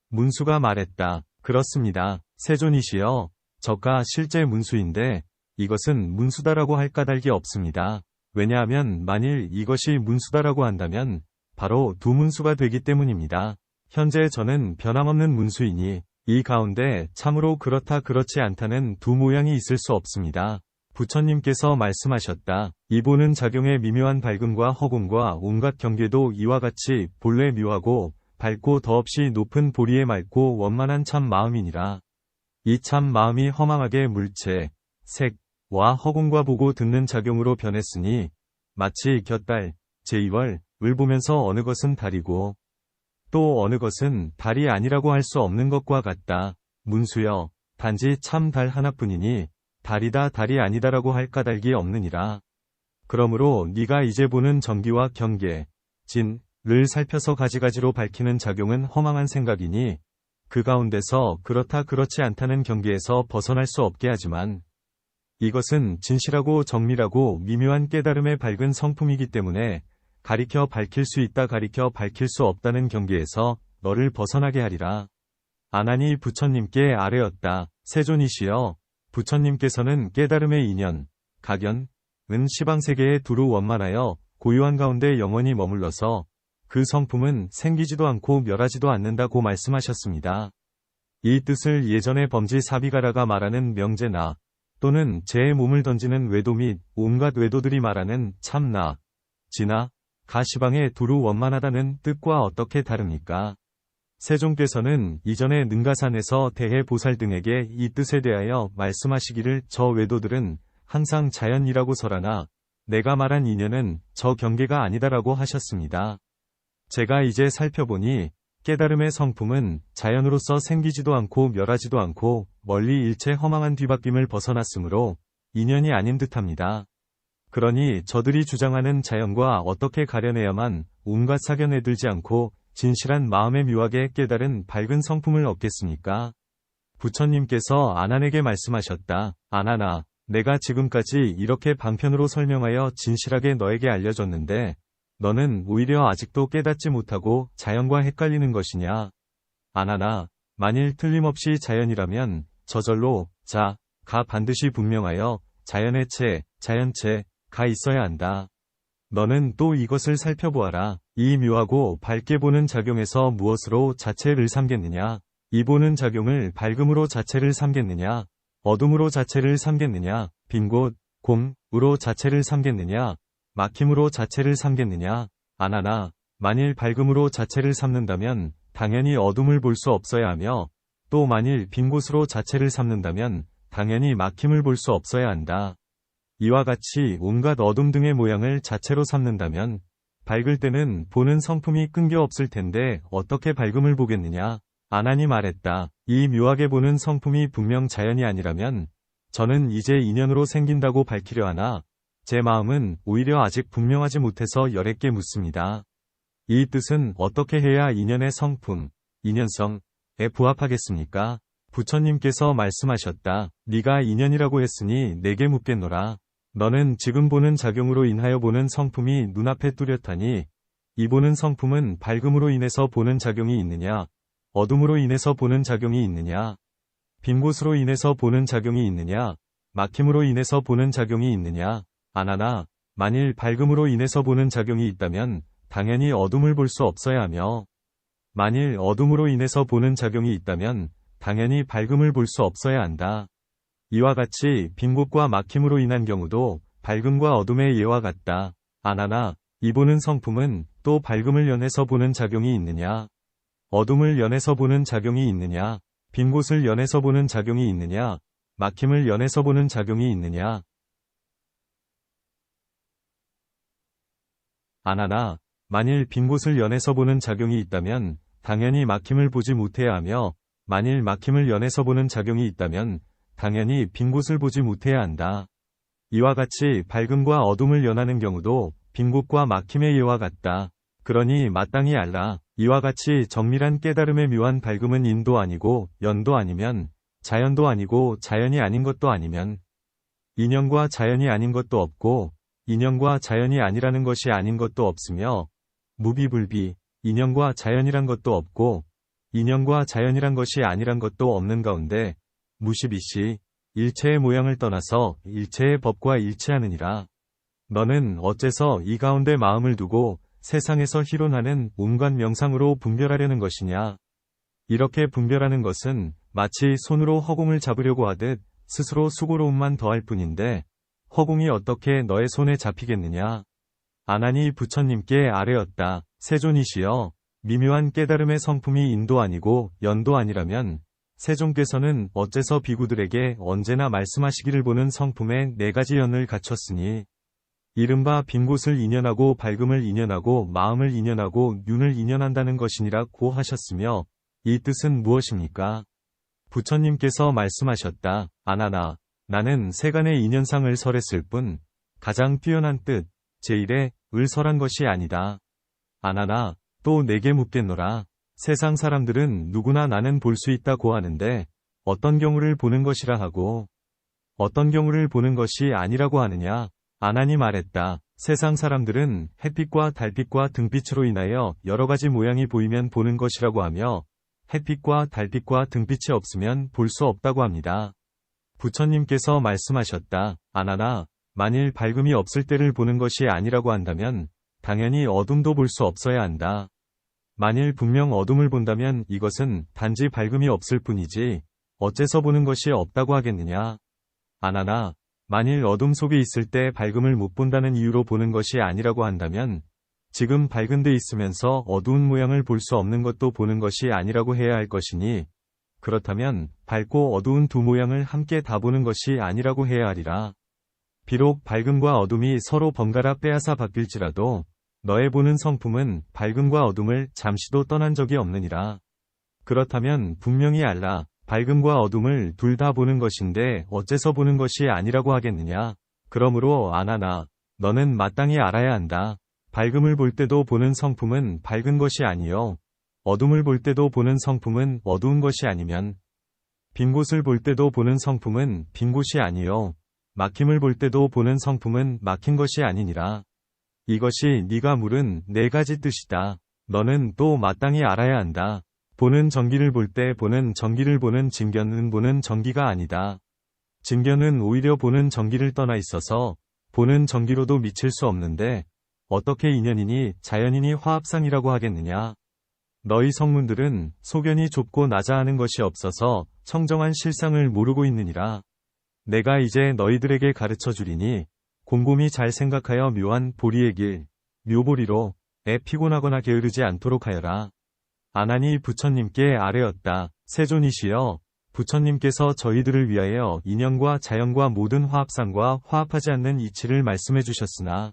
문수가 말했다. 그렇습니다. 세존이시여, 저가 실제 문수인데 이것은 문수다라고 할 까닭이 없습니다. 왜냐하면 만일 이것이 문수다라고 한다면 바로 두 문수가 되기 때문입니다. 현재 저는 변함없는 문수이니 이 가운데 참으로 그렇다 그렇지 않다는 두 모양이 있을 수 없습니다. 부처님께서 말씀하셨다. 이 보는 작용의 미묘한 밝음과 허공과 온갖 경계도 이와 같이 본래 묘하고 밝고 더없이 높은 보리의 맑고 원만한 참 마음이니라. 이 참 마음이 허망하게 물체, 색와 허공과 보고 듣는 작용으로 변했으니 마치 곁달, 제2월, 을 보면서 어느 것은 달이고 또 어느 것은 달이 아니라고 할 수 없는 것과 같다. 문수여, 단지 참 달 하나뿐이니 달이다 달이 아니다라고 할 까닭이 없느니라. 그러므로 네가 이제 보는 정기와 경계, 진을 살펴서 가지가지로 밝히는 작용은 허망한 생각이니 그 가운데서 그렇다 그렇지 않다는 경계에서 벗어날 수 없게 하지만 이것은 진실하고 정밀하고 미묘한 깨달음의 밝은 성품이기 때문에 가리켜 밝힐 수 있다 가리켜 밝힐 수 없다는 경계에서 너를 벗어나게 하리라. 아나니 부처님께 아뢰었다. 세존이시여, 부처님께서는 깨달음의 인연, 각연은 시방세계에 두루 원만하여 고유한 가운데 영원히 머물러서 그 성품은 생기지도 않고 멸하지도 않는다고 말씀하셨습니다. 이 뜻을 예전에 범지 사비가라가 말하는 명제나 또는 제의 몸을 던지는 외도 및 온갖 외도들이 말하는 참나, 지나, 가시방에 두루 원만하다는 뜻과 어떻게 다릅니까? 세종께서는 이전에 능가산에서 대해보살 등에게 이 뜻에 대하여 말씀하시기를 저 외도들은 항상 자연이라고 설하나 내가 말한 인연은 저 경계가 아니다라고 하셨습니다. 제가 이제 살펴보니 깨달음의 성품은 자연으로서 생기지도 않고 멸하지도 않고 멀리 일체 허망한 뒤바뀜을 벗어났으므로 인연이 아닌 듯합니다. 그러니 저들이 주장하는 자연과 어떻게 가려내야만 온갖 사견에 들지 않고 진실한 마음의 묘하게 깨달은 밝은 성품을 얻겠습니까? 부처님께서 아난에게 말씀하셨다. 아난아, 내가 지금까지 이렇게 방편으로 설명하여 진실하게 너에게 알려줬는데 너는 오히려 아직도 깨닫지 못하고 자연과 헷갈리는 것이냐? 아난아, 만일 틀림없이 자연이라면 저절로 자, 가 반드시 분명하여 자연의 체, 자연체, 가 있어야 한다. 너는 또 이것을 살펴보아라. 이 묘하고 밝게 보는 작용에서 무엇으로 자체를 삼겠느냐? 이 보는 작용을 밝음으로 자체를 삼겠느냐? 어둠으로 자체를 삼겠느냐? 빈 곳, 공으로 자체를 삼겠느냐? 막힘으로 자체를 삼겠느냐? 안하나, 만일 밝음으로 자체를 삼는다면 당연히 어둠을 볼 수 없어야 하며, 또 만일 빈 곳으로 자체를 삼는다면 당연히 막힘을 볼 수 없어야 한다. 이와 같이 온갖 어둠 등의 모양을 자체로 삼는다면 밝을 때는 보는 성품이 끈겨 없을 텐데 어떻게 밝음을 보겠느냐? 안하니 말했다. 이 묘하게 보는 성품이 분명 자연이 아니라면 저는 이제 인연으로 생긴다고 밝히려 하나 제 마음은 오히려 아직 분명하지 못해서 여랫게 묻습니다. 이 뜻은 어떻게 해야 인연의 성품, 인연성에 부합하겠습니까? 부처님께서 말씀하셨다. 네가 인연이라고 했으니 내게 묻겠노라. 너는 지금 보는 작용으로 인하여 보는 성품이 눈앞에 뚜렷하니 이 보는 성품은 밝음으로 인해서 보는 작용이 있느냐? 어둠으로 인해서 보는 작용이 있느냐? 빈 곳으로 인해서 보는 작용이 있느냐? 막힘으로 인해서 보는 작용이 있느냐? 안하나, 만일 밝음으로 인해서 보는 작용이 있다면 당연히 어둠을 볼 수 없어야 하며, 만일 어둠으로 인해서 보는 작용이 있다면 당연히 밝음을 볼 수 없어야 한다. 이와 같이 빈 곳과 막힘으로 인한 경우도 밝음과 어둠의 예와 같다. 안하나, 이 보는 성품은 또 밝음을 연해서 보는 작용이 있느냐? 어둠을 연해서 보는 작용이 있느냐? 빈 곳을 연해서 보는 작용이 있느냐? 막힘을 연해서 보는 작용이 있느냐? 안하나, 만일 빈 곳을 연해서 보는 작용이 있다면 당연히 막힘을 보지 못해야 하며, 만일 막힘을 연해서 보는 작용이 있다면 당연히 빈 곳을 보지 못해야 한다. 이와 같이 밝음과 어둠을 연하는 경우도 빈 곳과 막힘의 예와 같다. 그러니 마땅히 알라. 이와 같이 정밀한 깨달음의 묘한 밝음은 인도 아니고 연도 아니면 자연도 아니고 자연이 아닌 것도 아니면 인연과 자연이 아닌 것도 없고 인연과 자연이 아니라는 것이 아닌 것도 없으며 무비불비, 인연과 자연이란 것도 없고 인연과 자연이란 것이 아니란 것도 없는 가운데 무시비시 일체의 모양을 떠나서 일체의 법과 일치하느니라. 너는 어째서 이 가운데 마음을 두고 세상에서 희론하는 온갖 명상으로 분별하려는 것이냐? 이렇게 분별하는 것은 마치 손으로 허공을 잡으려고 하듯 스스로 수고로움만 더할 뿐인데 허공이 어떻게 너의 손에 잡히겠느냐? 안하니 부처님께 아뢰었다. 세존이시여, 미묘한 깨달음의 성품이 인도 아니고 연도 아니라면 세존께서는 어째서 비구들에게 언제나 말씀하시기를 보는 성품에 네 가지 연을 갖췄으니 이른바 빈 곳을 인연하고 밝음을 인연하고 마음을 인연하고 윤을 인연한다는 것이니라고 하셨으며 이 뜻은 무엇입니까? 부처님께서 말씀하셨다. 안하나, 나는 세간의 인연상을 설했을 뿐 가장 뛰어난 뜻, 제1의 을 설한 것이 아니다. 안하나, 또 내게 묻겠노라. 세상 사람들은 누구나 나는 볼 수 있다고 하는데 어떤 경우를 보는 것이라 하고 어떤 경우를 보는 것이 아니라고 하느냐? 안하니 말했다. 세상 사람들은 햇빛과 달빛과 등빛으로 인하여 여러 가지 모양이 보이면 보는 것이라고 하며 햇빛과 달빛과 등빛이 없으면 볼 수 없다고 합니다. 부처님께서 말씀하셨다. 안하나, 만일 밝음이 없을 때를 보는 것이 아니라고 한다면 당연히 어둠도 볼 수 없어야 한다. 만일 분명 어둠을 본다면 이것은 단지 밝음이 없을 뿐이지 어째서 보는 것이 없다고 하겠느냐? 안하나, 만일 어둠 속에 있을 때 밝음을 못 본다는 이유로 보는 것이 아니라고 한다면 지금 밝은 데 있으면서 어두운 모양을 볼 수 없는 것도 보는 것이 아니라고 해야 할 것이니 그렇다면 밝고 어두운 두 모양을 함께 다 보는 것이 아니라고 해야 하리라. 비록 밝음과 어둠이 서로 번갈아 빼앗아 바뀔지라도 너의 보는 성품은 밝음과 어둠을 잠시도 떠난 적이 없느니라. 그렇다면 분명히 알라. 밝음과 어둠을 둘 다 보는 것인데 어째서 보는 것이 아니라고 하겠느냐? 그러므로 안하나, 너는 마땅히 알아야 한다. 밝음을 볼 때도 보는 성품은 밝은 것이 아니요 어둠을 볼 때도 보는 성품은 어두운 것이 아니면 빈 곳을 볼 때도 보는 성품은 빈 곳이 아니요 막힘을 볼 때도 보는 성품은 막힌 것이 아니니라. 이것이 네가 물은 네 가지 뜻이다. 너는 또 마땅히 알아야 한다. 보는 전기를 볼 때 보는 전기를 보는 진견은 보는 전기가 아니다. 진견은 오히려 보는 전기를 떠나 있어서 보는 전기로도 미칠 수 없는데 어떻게 인연이니 자연이니 화합상이라고 하겠느냐. 너희 성문들은 소견이 좁고 나자하는 것이 없어서 청정한 실상을 모르고 있느니라. 내가 이제 너희들에게 가르쳐 주리니 곰곰이 잘 생각하여 묘한 보리의 길, 묘보리로 애 피곤하거나 게으르지 않도록 하여라. 아나니 부처님께 아뢰었다. 세존이시여, 부처님께서 저희들을 위하여 인연과 자연과 모든 화합상과 화합하지 않는 이치를 말씀해 주셨으나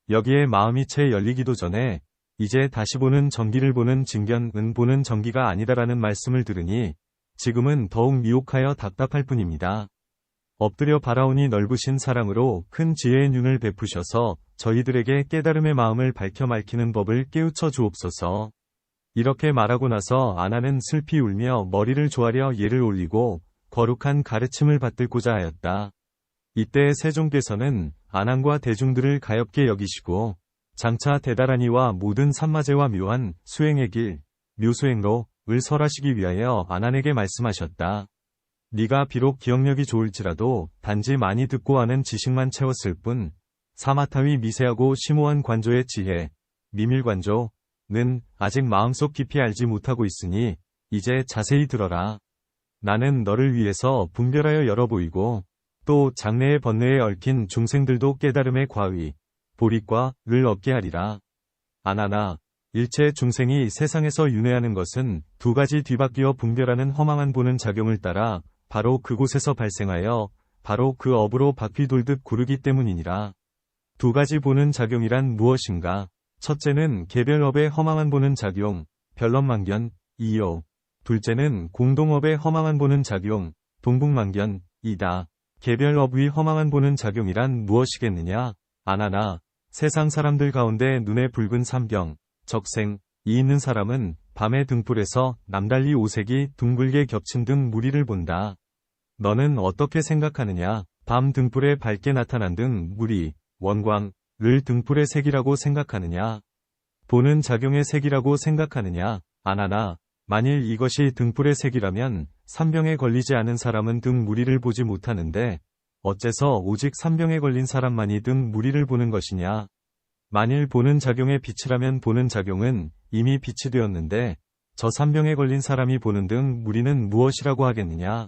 여기에 마음이 채 열리기도 전에 이제 다시 보는 정기를 보는 증견은 보는 정기가 아니다라는 말씀을 들으니 지금은 더욱 미혹하여 답답할 뿐입니다. 엎드려 바라오니 넓으신 사랑으로 큰 지혜의 눈을 베푸셔서 저희들에게 깨달음의 마음을 밝혀 밝히는 법을 깨우쳐 주옵소서. 이렇게 말하고 나서 아나는 슬피 울며 머리를 조아려 예를 올리고 거룩한 가르침을 받들고자 하였다. 이때 세종께서는 아난과 대중들을 가엾게 여기시고 장차 대다라니와 모든 산마제와 묘한 수행의 길, 묘수행로 을 설하시기 위하여 아난에게 말씀하셨다. 네가 비록 기억력이 좋을지라도 단지 많이 듣고 아는 지식만 채웠을 뿐 사마타위 미세하고 심오한 관조의 지혜, 미밀관조는 아직 마음속 깊이 알지 못하고 있으니 이제 자세히 들어라. 나는 너를 위해서 분별하여 열어 보이고 또 장래의 번뇌에 얽힌 중생들도 깨달음의 과의, 보리과를 얻게 하리라. 아나나, 일체 중생이 세상에서 윤회하는 것은 두 가지 뒤바뀌어 분별하는 허망한 보는 작용을 따라 바로 그곳에서 발생하여 바로 그 업으로 바퀴 돌듯 구르기 때문이니라. 두 가지 보는 작용이란 무엇인가? 첫째는 개별업의 허망한 보는 작용, 별업망견, 이요. 둘째는 공동업의 허망한 보는 작용, 동북망견, 이다. 개별업의 허망한 보는 작용이란 무엇이겠느냐? 아나나, 세상 사람들 가운데 눈에 붉은 삼경, 적생이 있는 사람은 밤의 등불에서 남달리 오색이 둥글게 겹친 등 무리를 본다. 너는 어떻게 생각하느냐? 밤 등불에 밝게 나타난 등 무리, 원광을 등불의 색이라고 생각하느냐? 보는 작용의 색이라고 생각하느냐? 아나나, 만일 이것이 등불의 색이라면 산병에 걸리지 않은 사람은 등 무리를 보지 못하는데 어째서 오직 산병에 걸린 사람만이 등 무리를 보는 것이냐? 만일 보는 작용의 빛이라면 보는 작용은 이미 빛이 되었는데 저 산병에 걸린 사람이 보는 등 무리는 무엇이라고 하겠느냐?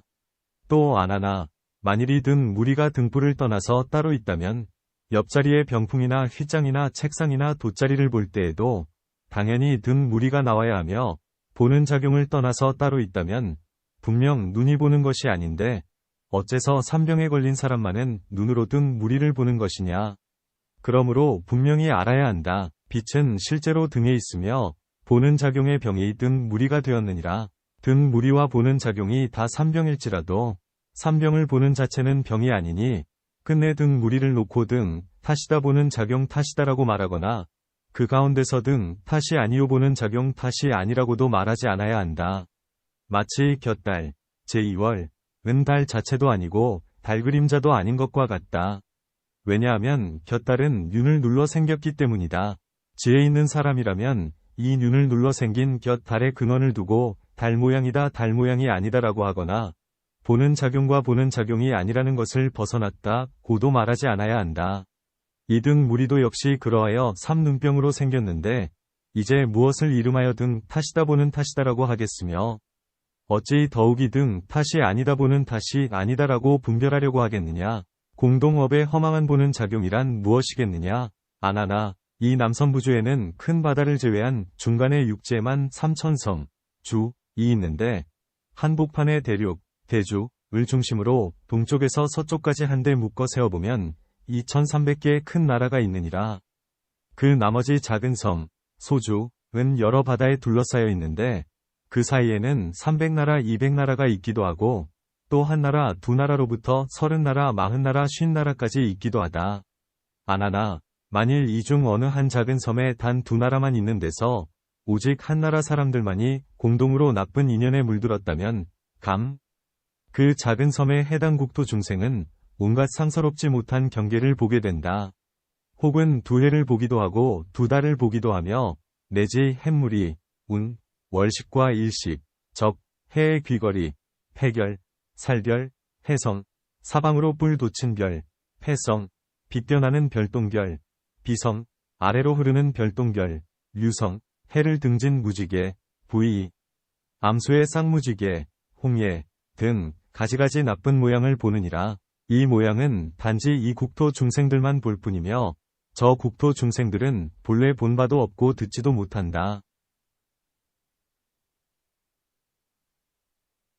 또 아나나, 만일 이 등 무리가 등불을 떠나서 따로 있다면 옆자리에 병풍이나 휘장이나 책상이나 돗자리를 볼 때에도 당연히 등 무리가 나와야 하며 보는 작용을 떠나서 따로 있다면 분명 눈이 보는 것이 아닌데 어째서 산병에 걸린 사람만은 눈으로 등 무리를 보는 것이냐? 그러므로 분명히 알아야 한다. 빛은 실제로 등에 있으며 보는 작용의 병이 등 무리가 되었느니라. 등 무리와 보는 작용이 다 산병일지라도 산병을 보는 자체는 병이 아니니 끝내 등 무리를 놓고 등 탓이다 보는 작용 탓이다라고 말하거나 그 가운데서 등 탓이 아니요 보는 작용 탓이 아니라고도 말하지 않아야 한다. 마치 곁달, 제2월, 달 자체도 아니고 달 그림자도 아닌 것과 같다. 왜냐하면 곁달은 눈을 눌러 생겼기 때문이다. 지혜 있는 사람이라면 이 눈을 눌러 생긴 곁달에 근원을 두고 달 모양이다 달 모양이 아니다라고 하거나 보는 작용과 보는 작용이 아니라는 것을 벗어났다 고도 말하지 않아야 한다. 이 등 무리도 역시 그러하여 삼눈병으로 생겼는데 이제 무엇을 이름하여 등 탓이다 보는 탓이다라고 하겠으며 어찌 더욱이 등 탓이 아니다 보는 탓이 아니다라고 분별하려고 하겠느냐. 공동업의 허망한 보는 작용이란 무엇이겠느냐. 아나나, 이 남선부주에는 큰 바다를 제외한 중간의 육지에만 3,000섬, 주이 있는데 한복판의 대륙, 대주을 중심으로 동쪽에서 서쪽까지 한데 묶어 세어보면 2,300개의 큰 나라가 있느니라. 그 나머지 작은 섬, 소주은 여러 바다에 둘러싸여 있는데 그 사이에는 300나라 200나라가 있기도 하고 또 한 나라 두 나라로부터 30나라 40나라 50나라까지 있기도 하다. 아나나, 만일 이 중 어느 한 작은 섬에 단 두 나라만 있는 데서 오직 한 나라 사람들만이 공동으로 나쁜 인연에 물들었다면 그 작은 섬의 해당 국토 중생은 온갖 상서롭지 못한 경계를 보게 된다. 혹은 두 해를 보기도 하고 두 달을 보기도 하며 내지 햇물이 월식과 일식, 적, 해의 귀걸이, 해결, 살별, 해성, 사방으로 뿔 돋친 별, 해성, 빛변하는 별똥별, 비성, 아래로 흐르는 별똥별, 유성, 해를 등진 무지개, 부이, 암수의 쌍무지개, 홍예 등 가지가지 나쁜 모양을 보느니라. 이 모양은 단지 이 국토 중생들만 볼 뿐이며 저 국토 중생들은 본래 본 바도 없고 듣지도 못한다.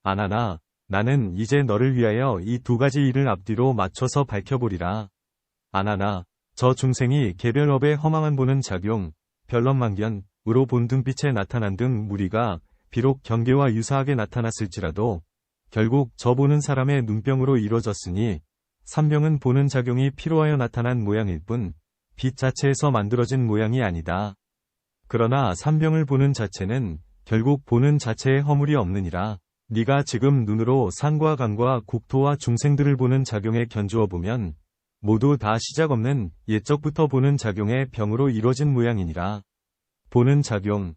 아나나, 나는 이제 너를 위하여 이 두 가지 일을 앞뒤로 맞춰서 밝혀보리라. 아나나, 저 중생이 개별업의 허망한 보는 작용, 별론망견으로 본 등빛에 나타난 등 무리가 비록 경계와 유사하게 나타났을지라도 결국 저 보는 사람의 눈병으로 이루어졌으니 삼병은 보는 작용이 필요하여 나타난 모양일 뿐 빛 자체에서 만들어진 모양이 아니다. 그러나 삼병을 보는 자체는 결국 보는 자체에 허물이 없느니라. 네가 지금 눈으로 산과 강과 국토와 중생들을 보는 작용에 견주어 보면 모두 다 시작 없는 옛적부터 보는 작용의 병으로 이루어진 모양이니라. 보는 작용,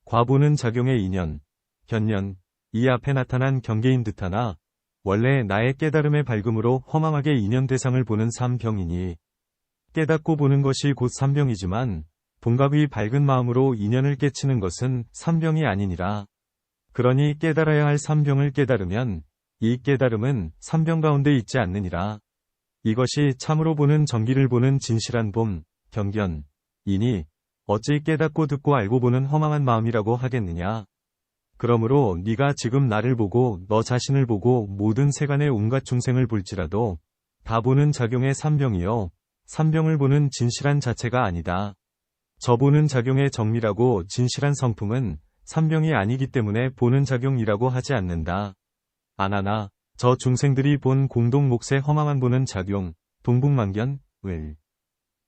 과보는 작용의 인연, 견년, 이 앞에 나타난 경계인 듯하나 원래 나의 깨달음의 밝음으로 허망하게 인연 대상을 보는 삼병이니 깨닫고 보는 것이 곧 삼병이지만 본각의 밝은 마음으로 인연을 깨치는 것은 삼병이 아니니라. 그러니 깨달아야 할 삼병을 깨달으면 이 깨달음은 삼병 가운데 있지 않느니라. 이것이 참으로 보는 정기를 보는 진실한 봄, 경견이니 어찌 깨닫고 듣고 알고 보는 허망한 마음이라고 하겠느냐. 그러므로 네가 지금 나를 보고 너 자신을 보고 모든 세간의 온갖 중생을 볼지라도 다 보는 작용의 삼병이요 삼병을 보는 진실한 자체가 아니다. 저 보는 작용의 정밀하고 진실한 성품은 삼병이 아니기 때문에 보는 작용이라고 하지 않는다. 아나나, 저 중생들이 본 공동 몫의 허망한 보는 작용, 동북만견을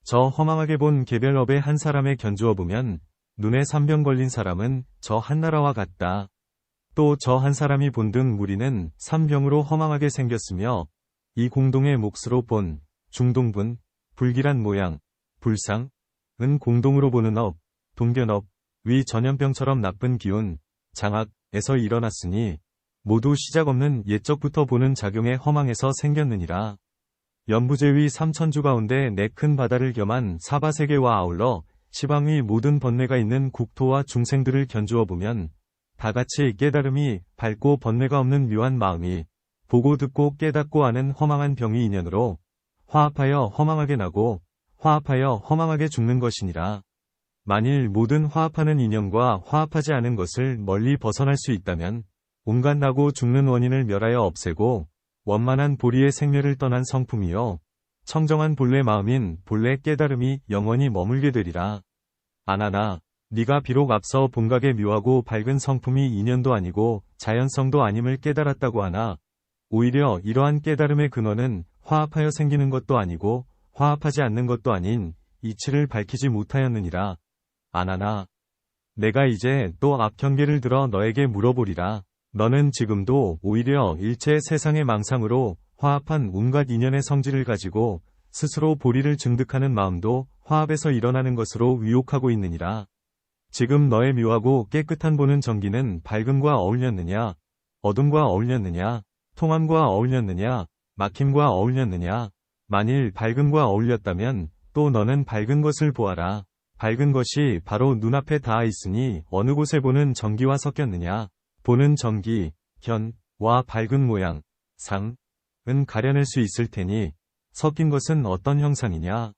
저 허망하게 본 개별업의 한 사람에 견주어 보면 눈에 삼병 걸린 사람은 저 한나라와 같다. 또 저 한 사람이 본 등 무리는 삼병으로 허망하게 생겼으며 이 공동의 몫으로 본 중동분, 불길한 모양, 불상은 공동으로 보는 업, 동견업, 위 전염병처럼 나쁜 기운, 장악에서 일어났으니 모두 시작 없는 옛적부터 보는 작용의 허망에서 생겼느니라. 연부제위 삼천주 가운데 네 큰 바다를 겸한 사바세계와 아울러 시방의 모든 번뇌가 있는 국토와 중생들을 견주어 보면 다같이 깨달음이 밝고 번뇌가 없는 묘한 마음이 보고 듣고 깨닫고 아는 허망한 병이 인연으로 화합하여 허망하게 나고 화합하여 허망하게 죽는 것이니라. 만일 모든 화합하는 인연과 화합하지 않은 것을 멀리 벗어날 수 있다면 온갖 나고 죽는 원인을 멸하여 없애고 원만한 보리의 생멸을 떠난 성품이요 청정한 본래 마음인 본래 깨달음이 영원히 머물게 되리라. 아나나, 네가 비록 앞서 본각의 묘하고 밝은 성품이 인연도 아니고 자연성도 아님을 깨달았다고 하나 오히려 이러한 깨달음의 근원은 화합하여 생기는 것도 아니고 화합하지 않는 것도 아닌 이치를 밝히지 못하였느니라. 아나나, 내가 이제 또 앞 경계를 들어 너에게 물어보리라. 너는 지금도 오히려 일체 세상의 망상으로 화합한 온갖 인연의 성질을 가지고 스스로 보리를 증득하는 마음도 화합에서 일어나는 것으로 위혹하고 있느니라. 지금 너의 묘하고 깨끗한 보는 정기는 밝음과 어울렸느냐, 어둠과 어울렸느냐, 통함과 어울렸느냐, 막힘과 어울렸느냐. 만일 밝음과 어울렸다면 또 너는 밝은 것을 보아라. 밝은 것이 바로 눈앞에 닿아 있으니 어느 곳에 보는 정기와 섞였느냐. 보는 정기, 견과 밝은 모양, 상은 가려낼 수 있을 테니 섞인 것은 어떤 형상이냐.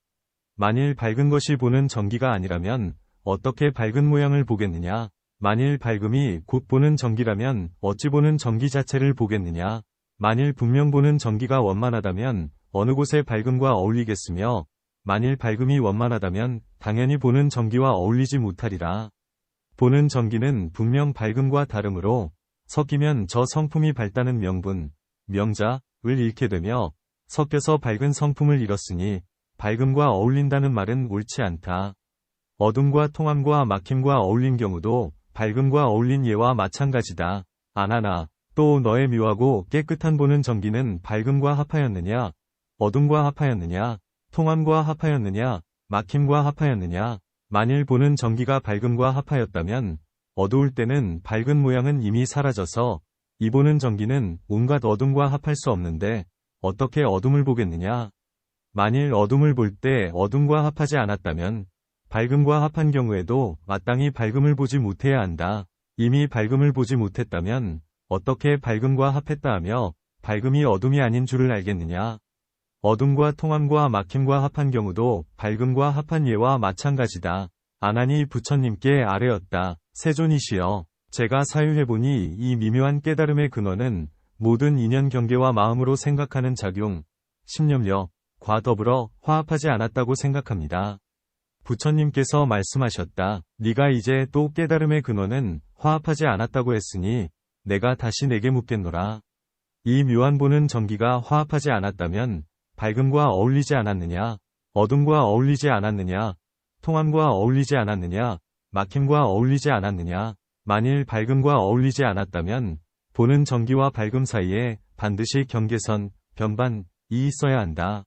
만일 밝은 것이 보는 정기가 아니라면 어떻게 밝은 모양을 보겠느냐. 만일 밝음이 곧 보는 정기라면 어찌 보는 정기 자체를 보겠느냐. 만일 분명 보는 정기가 원만하다면 어느 곳에 밝음과 어울리겠으며 만일 밝음이 원만하다면 당연히 보는 정기와 어울리지 못하리라. 보는 정기는 분명 밝음과 다르므로 섞이면 저 성품이 밝다는 명분, 명자를 잃게 되며 섞여서 밝은 성품을 잃었으니 밝음과 어울린다는 말은 옳지 않다. 어둠과 통함과 막힘과 어울린 경우도 밝음과 어울린 예와 마찬가지다. 아나나, 또 너의 묘하고 깨끗한 보는 정기는 밝음과 합하였느냐, 어둠과 합하였느냐, 통함과 합하였느냐, 막힘과 합하였느냐. 만일 보는 정기가 밝음과 합하였다면 어두울 때는 밝은 모양은 이미 사라져서 이 보는 정기는 온갖 어둠과 합할 수 없는데 어떻게 어둠을 보겠느냐. 만일 어둠을 볼 때 어둠과 합하지 않았다면 밝음과 합한 경우에도 마땅히 밝음을 보지 못해야 한다. 이미 밝음을 보지 못했다면 어떻게 밝음과 합했다 하며 밝음이 어둠이 아닌 줄을 알겠느냐? 어둠과 통함과 막힘과 합한 경우도 밝음과 합한 예와 마찬가지다. 아나니 부처님께 아뢰었다. 세존이시여, 제가 사유해보니 이 미묘한 깨달음의 근원은 모든 인연 경계와 마음으로 생각하는 작용, 심념력과 더불어 화합하지 않았다고 생각합니다. 부처님께서 말씀하셨다. 네가 이제 또 깨달음의 근원은 화합하지 않았다고 했으니 내가 다시 내게 묻겠노라. 이 묘한 보는 전기가 화합하지 않았다면 밝음과 어울리지 않았느냐? 어둠과 어울리지 않았느냐? 통함과 어울리지 않았느냐? 막힘과 어울리지 않았느냐? 만일 밝음과 어울리지 않았다면 보는 전기와 밝음 사이에 반드시 경계선, 변반이 있어야 한다.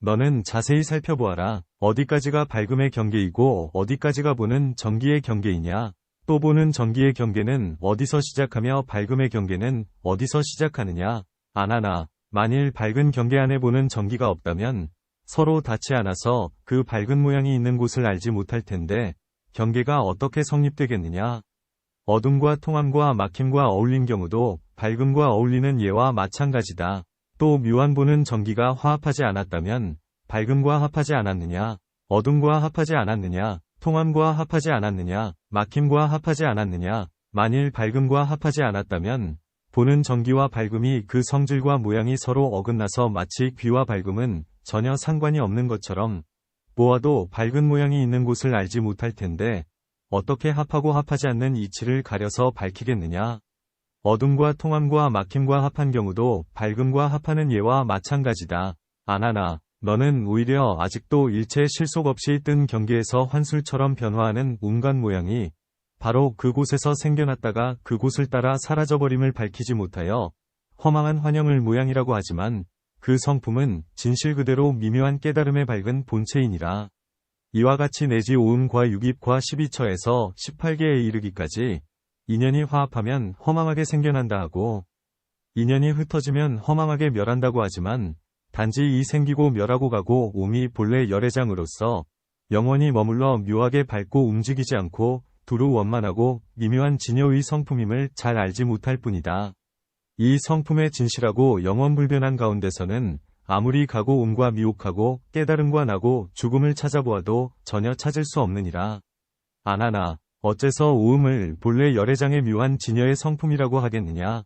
너는 자세히 살펴보아라. 어디까지가 밝음의 경계이고 어디까지가 보는 전기의 경계이냐? 또 보는 전기의 경계는 어디서 시작하며 밝음의 경계는 어디서 시작하느냐? 아나나, 만일 밝은 경계 안에 보는 전기가 없다면 서로 닿지 않아서 그 밝은 모양이 있는 곳을 알지 못할 텐데 경계가 어떻게 성립되겠느냐? 어둠과 통함과 막힘과 어울린 경우도 밝음과 어울리는 예와 마찬가지다. 또 묘한 보는 전기가 화합하지 않았다면 밝음과 합하지 않았느냐? 어둠과 합하지 않았느냐? 통함과 합하지 않았느냐? 막힘과 합하지 않았느냐? 만일 밝음과 합하지 않았다면 보는 전기와 밝음이 그 성질과 모양이 서로 어긋나서 마치 귀와 밝음은 전혀 상관이 없는 것처럼 보아도 밝은 모양이 있는 곳을 알지 못할 텐데 어떻게 합하고 합하지 않는 이치를 가려서 밝히겠느냐? 어둠과 통함과 막힘과 합한 경우도 밝음과 합하는 예와 마찬가지다. 아나나, 너는 오히려 아직도 일체 실속 없이 뜬 경계에서 환술처럼 변화하는 온갖 모양이 바로 그곳에서 생겨났다가 그곳을 따라 사라져버림을 밝히지 못하여 허망한 환영을 모양이라고 하지만 그 성품은 진실 그대로 미묘한 깨달음의 밝은 본체이니라. 이와 같이 내지 오음과 육입과 12처에서 18개에 이르기까지 인연이 화합하면 허망하게 생겨난다 하고 인연이 흩어지면 허망하게 멸한다고 하지만 단지 이 생기고 멸하고 가고 옴이 본래 열애장으로서 영원히 머물러 묘하게 밝고 움직이지 않고 두루 원만하고 미묘한 진여의 성품임을 잘 알지 못할 뿐이다. 이 성품의 진실하고 영원불변한 가운데서는 아무리 가고 옴과 미혹하고 깨달음과 나고 죽음을 찾아보아도 전혀 찾을 수 없느니라. 아나나, 어째서 오음을 본래 열애장의 묘한 진여의 성품이라고 하겠느냐?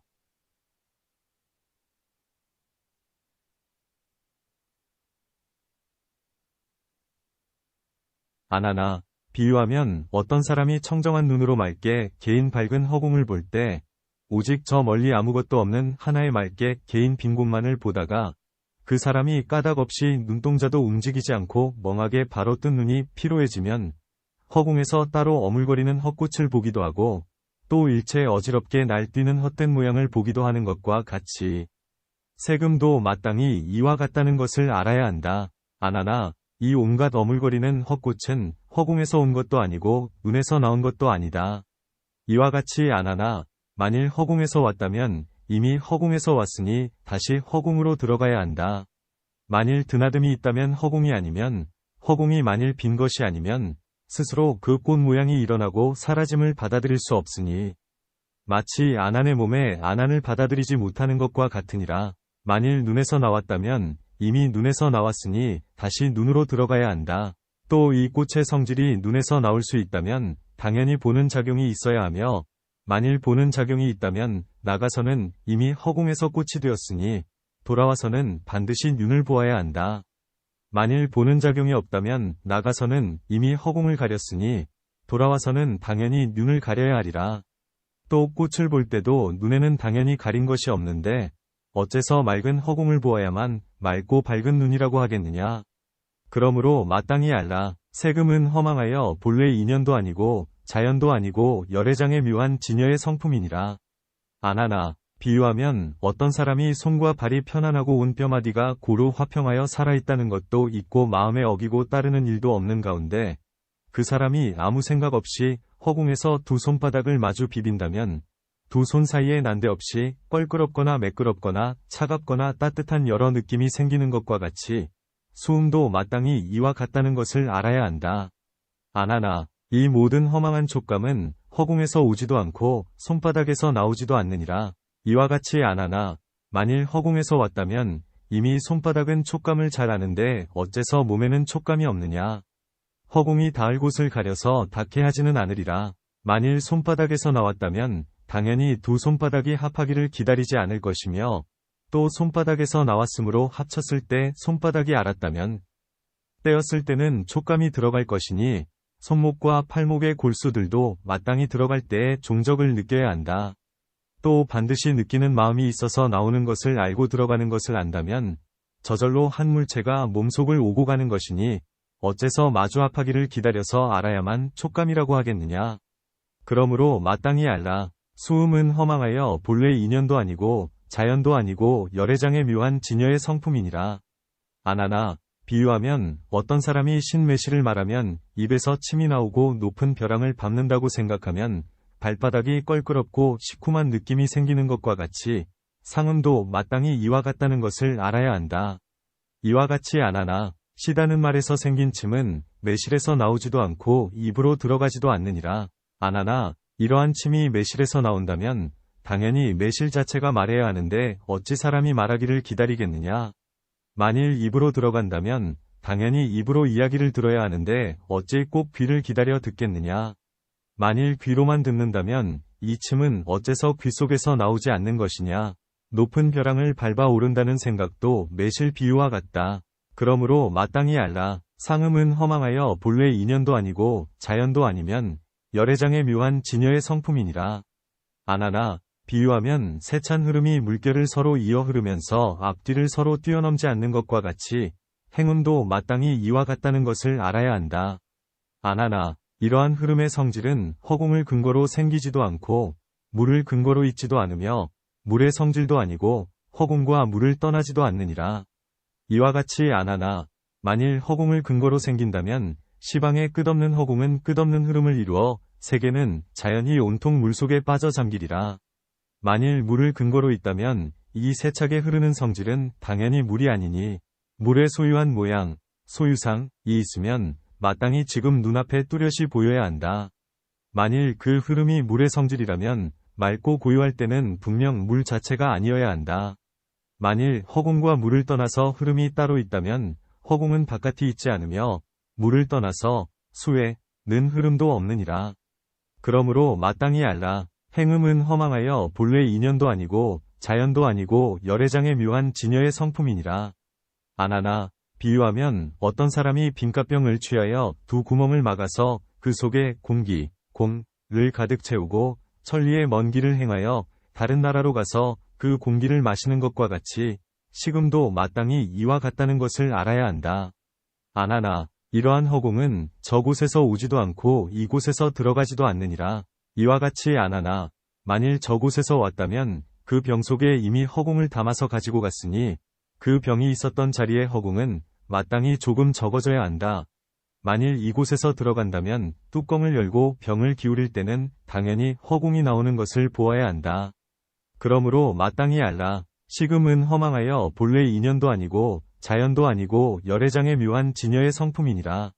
아나나, 비유하면 어떤 사람이 청정한 눈으로 맑게 개인 밝은 허공을 볼 때 오직 저 멀리 아무것도 없는 하나의 맑게 개인 빈 곳만을 보다가 그 사람이 까닭 없이 눈동자도 움직이지 않고 멍하게 바로 뜬 눈이 피로해지면 허공에서 따로 어물거리는 헛꽃을 보기도 하고 또 일체 어지럽게 날뛰는 헛된 모양을 보기도 하는 것과 같이 세금도 마땅히 이와 같다는 것을 알아야 한다. 아나나, 이 온갖 어물거리는 헛꽃은 허공에서 온 것도 아니고 눈에서 나온 것도 아니다. 이와 같이 아나나, 만일 허공에서 왔다면 이미 허공에서 왔으니 다시 허공으로 들어가야 한다. 만일 드나듦이 있다면 허공이 아니면 허공이 만일 빈 것이 아니면 스스로 그 꽃 모양이 일어나고 사라짐을 받아들일 수 없으니 마치 아난의 몸에 아난을 받아들이지 못하는 것과 같으니라. 만일 눈에서 나왔다면 이미 눈에서 나왔으니 다시 눈으로 들어가야 한다. 또 이 꽃의 성질이 눈에서 나올 수 있다면 당연히 보는 작용이 있어야 하며 만일 보는 작용이 있다면 나가서는 이미 허공에서 꽃이 되었으니 돌아와서는 반드시 눈을 보아야 한다. 만일 보는 작용이 없다면 나가서는 이미 허공을 가렸으니 돌아와서는 당연히 눈을 가려야 하리라. 또 꽃을 볼 때도 눈에는 당연히 가린 것이 없는데 어째서 맑은 허공을 보아야만 맑고 밝은 눈이라고 하겠느냐. 그러므로 마땅히 알라. 세금은 허망하여 본래 인연도 아니고 자연도 아니고 열애장의 묘한 진여의 성품이니라. 아나나, 비유하면 어떤 사람이 손과 발이 편안하고 온 뼈마디가 고루 화평하여 살아있다는 것도 있고 마음에 어기고 따르는 일도 없는 가운데 그 사람이 아무 생각 없이 허공에서 두 손바닥을 마주 비빈다면 두 손 사이에 난데없이 껄끄럽거나 매끄럽거나 차갑거나 따뜻한 여러 느낌이 생기는 것과 같이 수음도 마땅히 이와 같다는 것을 알아야 한다. 아나나, 이 모든 허망한 촉감은 허공에서 오지도 않고 손바닥에서 나오지도 않느니라. 이와 같이 아나나, 만일 허공에서 왔다면 이미 손바닥은 촉감을 잘 아는데 어째서 몸에는 촉감이 없느냐. 허공이 닿을 곳을 가려서 닿게 하지는 않으리라. 만일 손바닥에서 나왔다면 당연히 두 손바닥이 합하기를 기다리지 않을 것이며 또 손바닥에서 나왔으므로 합쳤을 때 손바닥이 알았다면 떼었을 때는 촉감이 들어갈 것이니 손목과 팔목의 골수들도 마땅히 들어갈 때에 종적을 느껴야 한다. 또 반드시 느끼는 마음이 있어서 나오는 것을 알고 들어가는 것을 안다면 저절로 한 물체가 몸속을 오고 가는 것이니 어째서 마주 합하기를 기다려서 알아야만 촉감이라고 하겠느냐. 그러므로 마땅히 알라. 수음은 허망하여 본래 인연도 아니고 자연도 아니고 열애장의 묘한 진여의 성품이니라. 아나나, 비유하면 어떤 사람이 신매시를 말하면 입에서 침이 나오고 높은 벼랑을 밟는다고 생각하면 발바닥이 껄끄럽고 시큼한 느낌이 생기는 것과 같이 상음도 마땅히 이와 같다는 것을 알아야 한다. 이와 같이 아나나, 시다는 말에서 생긴 침은 매실에서 나오지도 않고 입으로 들어가지도 않느니라. 아나나, 이러한 침이 매실에서 나온다면 당연히 매실 자체가 말해야 하는데 어찌 사람이 말하기를 기다리겠느냐. 만일 입으로 들어간다면 당연히 입으로 이야기를 들어야 하는데 어찌 꼭 귀를 기다려 듣겠느냐. 만일 귀로만 듣는다면 이 침은 어째서 귀 속에서 나오지 않는 것이냐. 높은 벼랑을 밟아 오른다는 생각도 매실 비유와 같다. 그러므로 마땅히 알라. 상음은 허망하여 본래 인연도 아니고 자연도 아니면 열애장의 묘한 진여의 성품이니라. 아나나, 비유하면 세찬 흐름이 물결을 서로 이어 흐르면서 앞뒤를 서로 뛰어넘지 않는 것과 같이 행운도 마땅히 이와 같다는 것을 알아야 한다. 아나나, 이러한 흐름의 성질은 허공을 근거로 생기지도 않고 물을 근거로 있지도 않으며 물의 성질도 아니고 허공과 물을 떠나지도 않느니라. 이와 같이 아나나, 만일 허공을 근거로 생긴다면 시방의 끝없는 허공은 끝없는 흐름을 이루어 세계는 자연히 온통 물속에 빠져 잠기리라. 만일 물을 근거로 있다면 이 세차게 흐르는 성질은 당연히 물이 아니니 물의 소유한 모양, 소유상이 있으면 마땅히 지금 눈앞에 뚜렷이 보여야 한다. 만일 그 흐름이 물의 성질이라면 맑고 고요할 때는 분명 물 자체가 아니어야 한다. 만일 허공과 물을 떠나서 흐름이 따로 있다면 허공은 바깥이 있지 않으며 물을 떠나서 수에는 흐름도 없느니라. 그러므로 마땅히 알라. 행음은 허망하여 본래 인연도 아니고 자연도 아니고 열애장의 묘한 진여의 성품이니라. 아나나, 비유하면 어떤 사람이 빈값병을 취하여 두 구멍을 막아서 그 속에 공기, 공을 가득 채우고 천리의 먼 길을 행하여 다른 나라로 가서 그 공기를 마시는 것과 같이 식음도 마땅히 이와 같다는 것을 알아야 한다. 아나나, 이러한 허공은 저곳에서 오지도 않고 이곳에서 들어가지도 않느니라. 이와 같이 아나나, 만일 저곳에서 왔다면 그 병 속에 이미 허공을 담아서 가지고 갔으니 그 병이 있었던 자리의 허공은 마땅히 조금 적어져야 한다. 만일 이곳에서 들어간다면 뚜껑을 열고 병을 기울일 때는 당연히 허공이 나오는 것을 보아야 한다. 그러므로 마땅히 알라. 식음은 허망하여 본래 인연도 아니고 자연도 아니고 열애장의 묘한 진여의 성품이니라.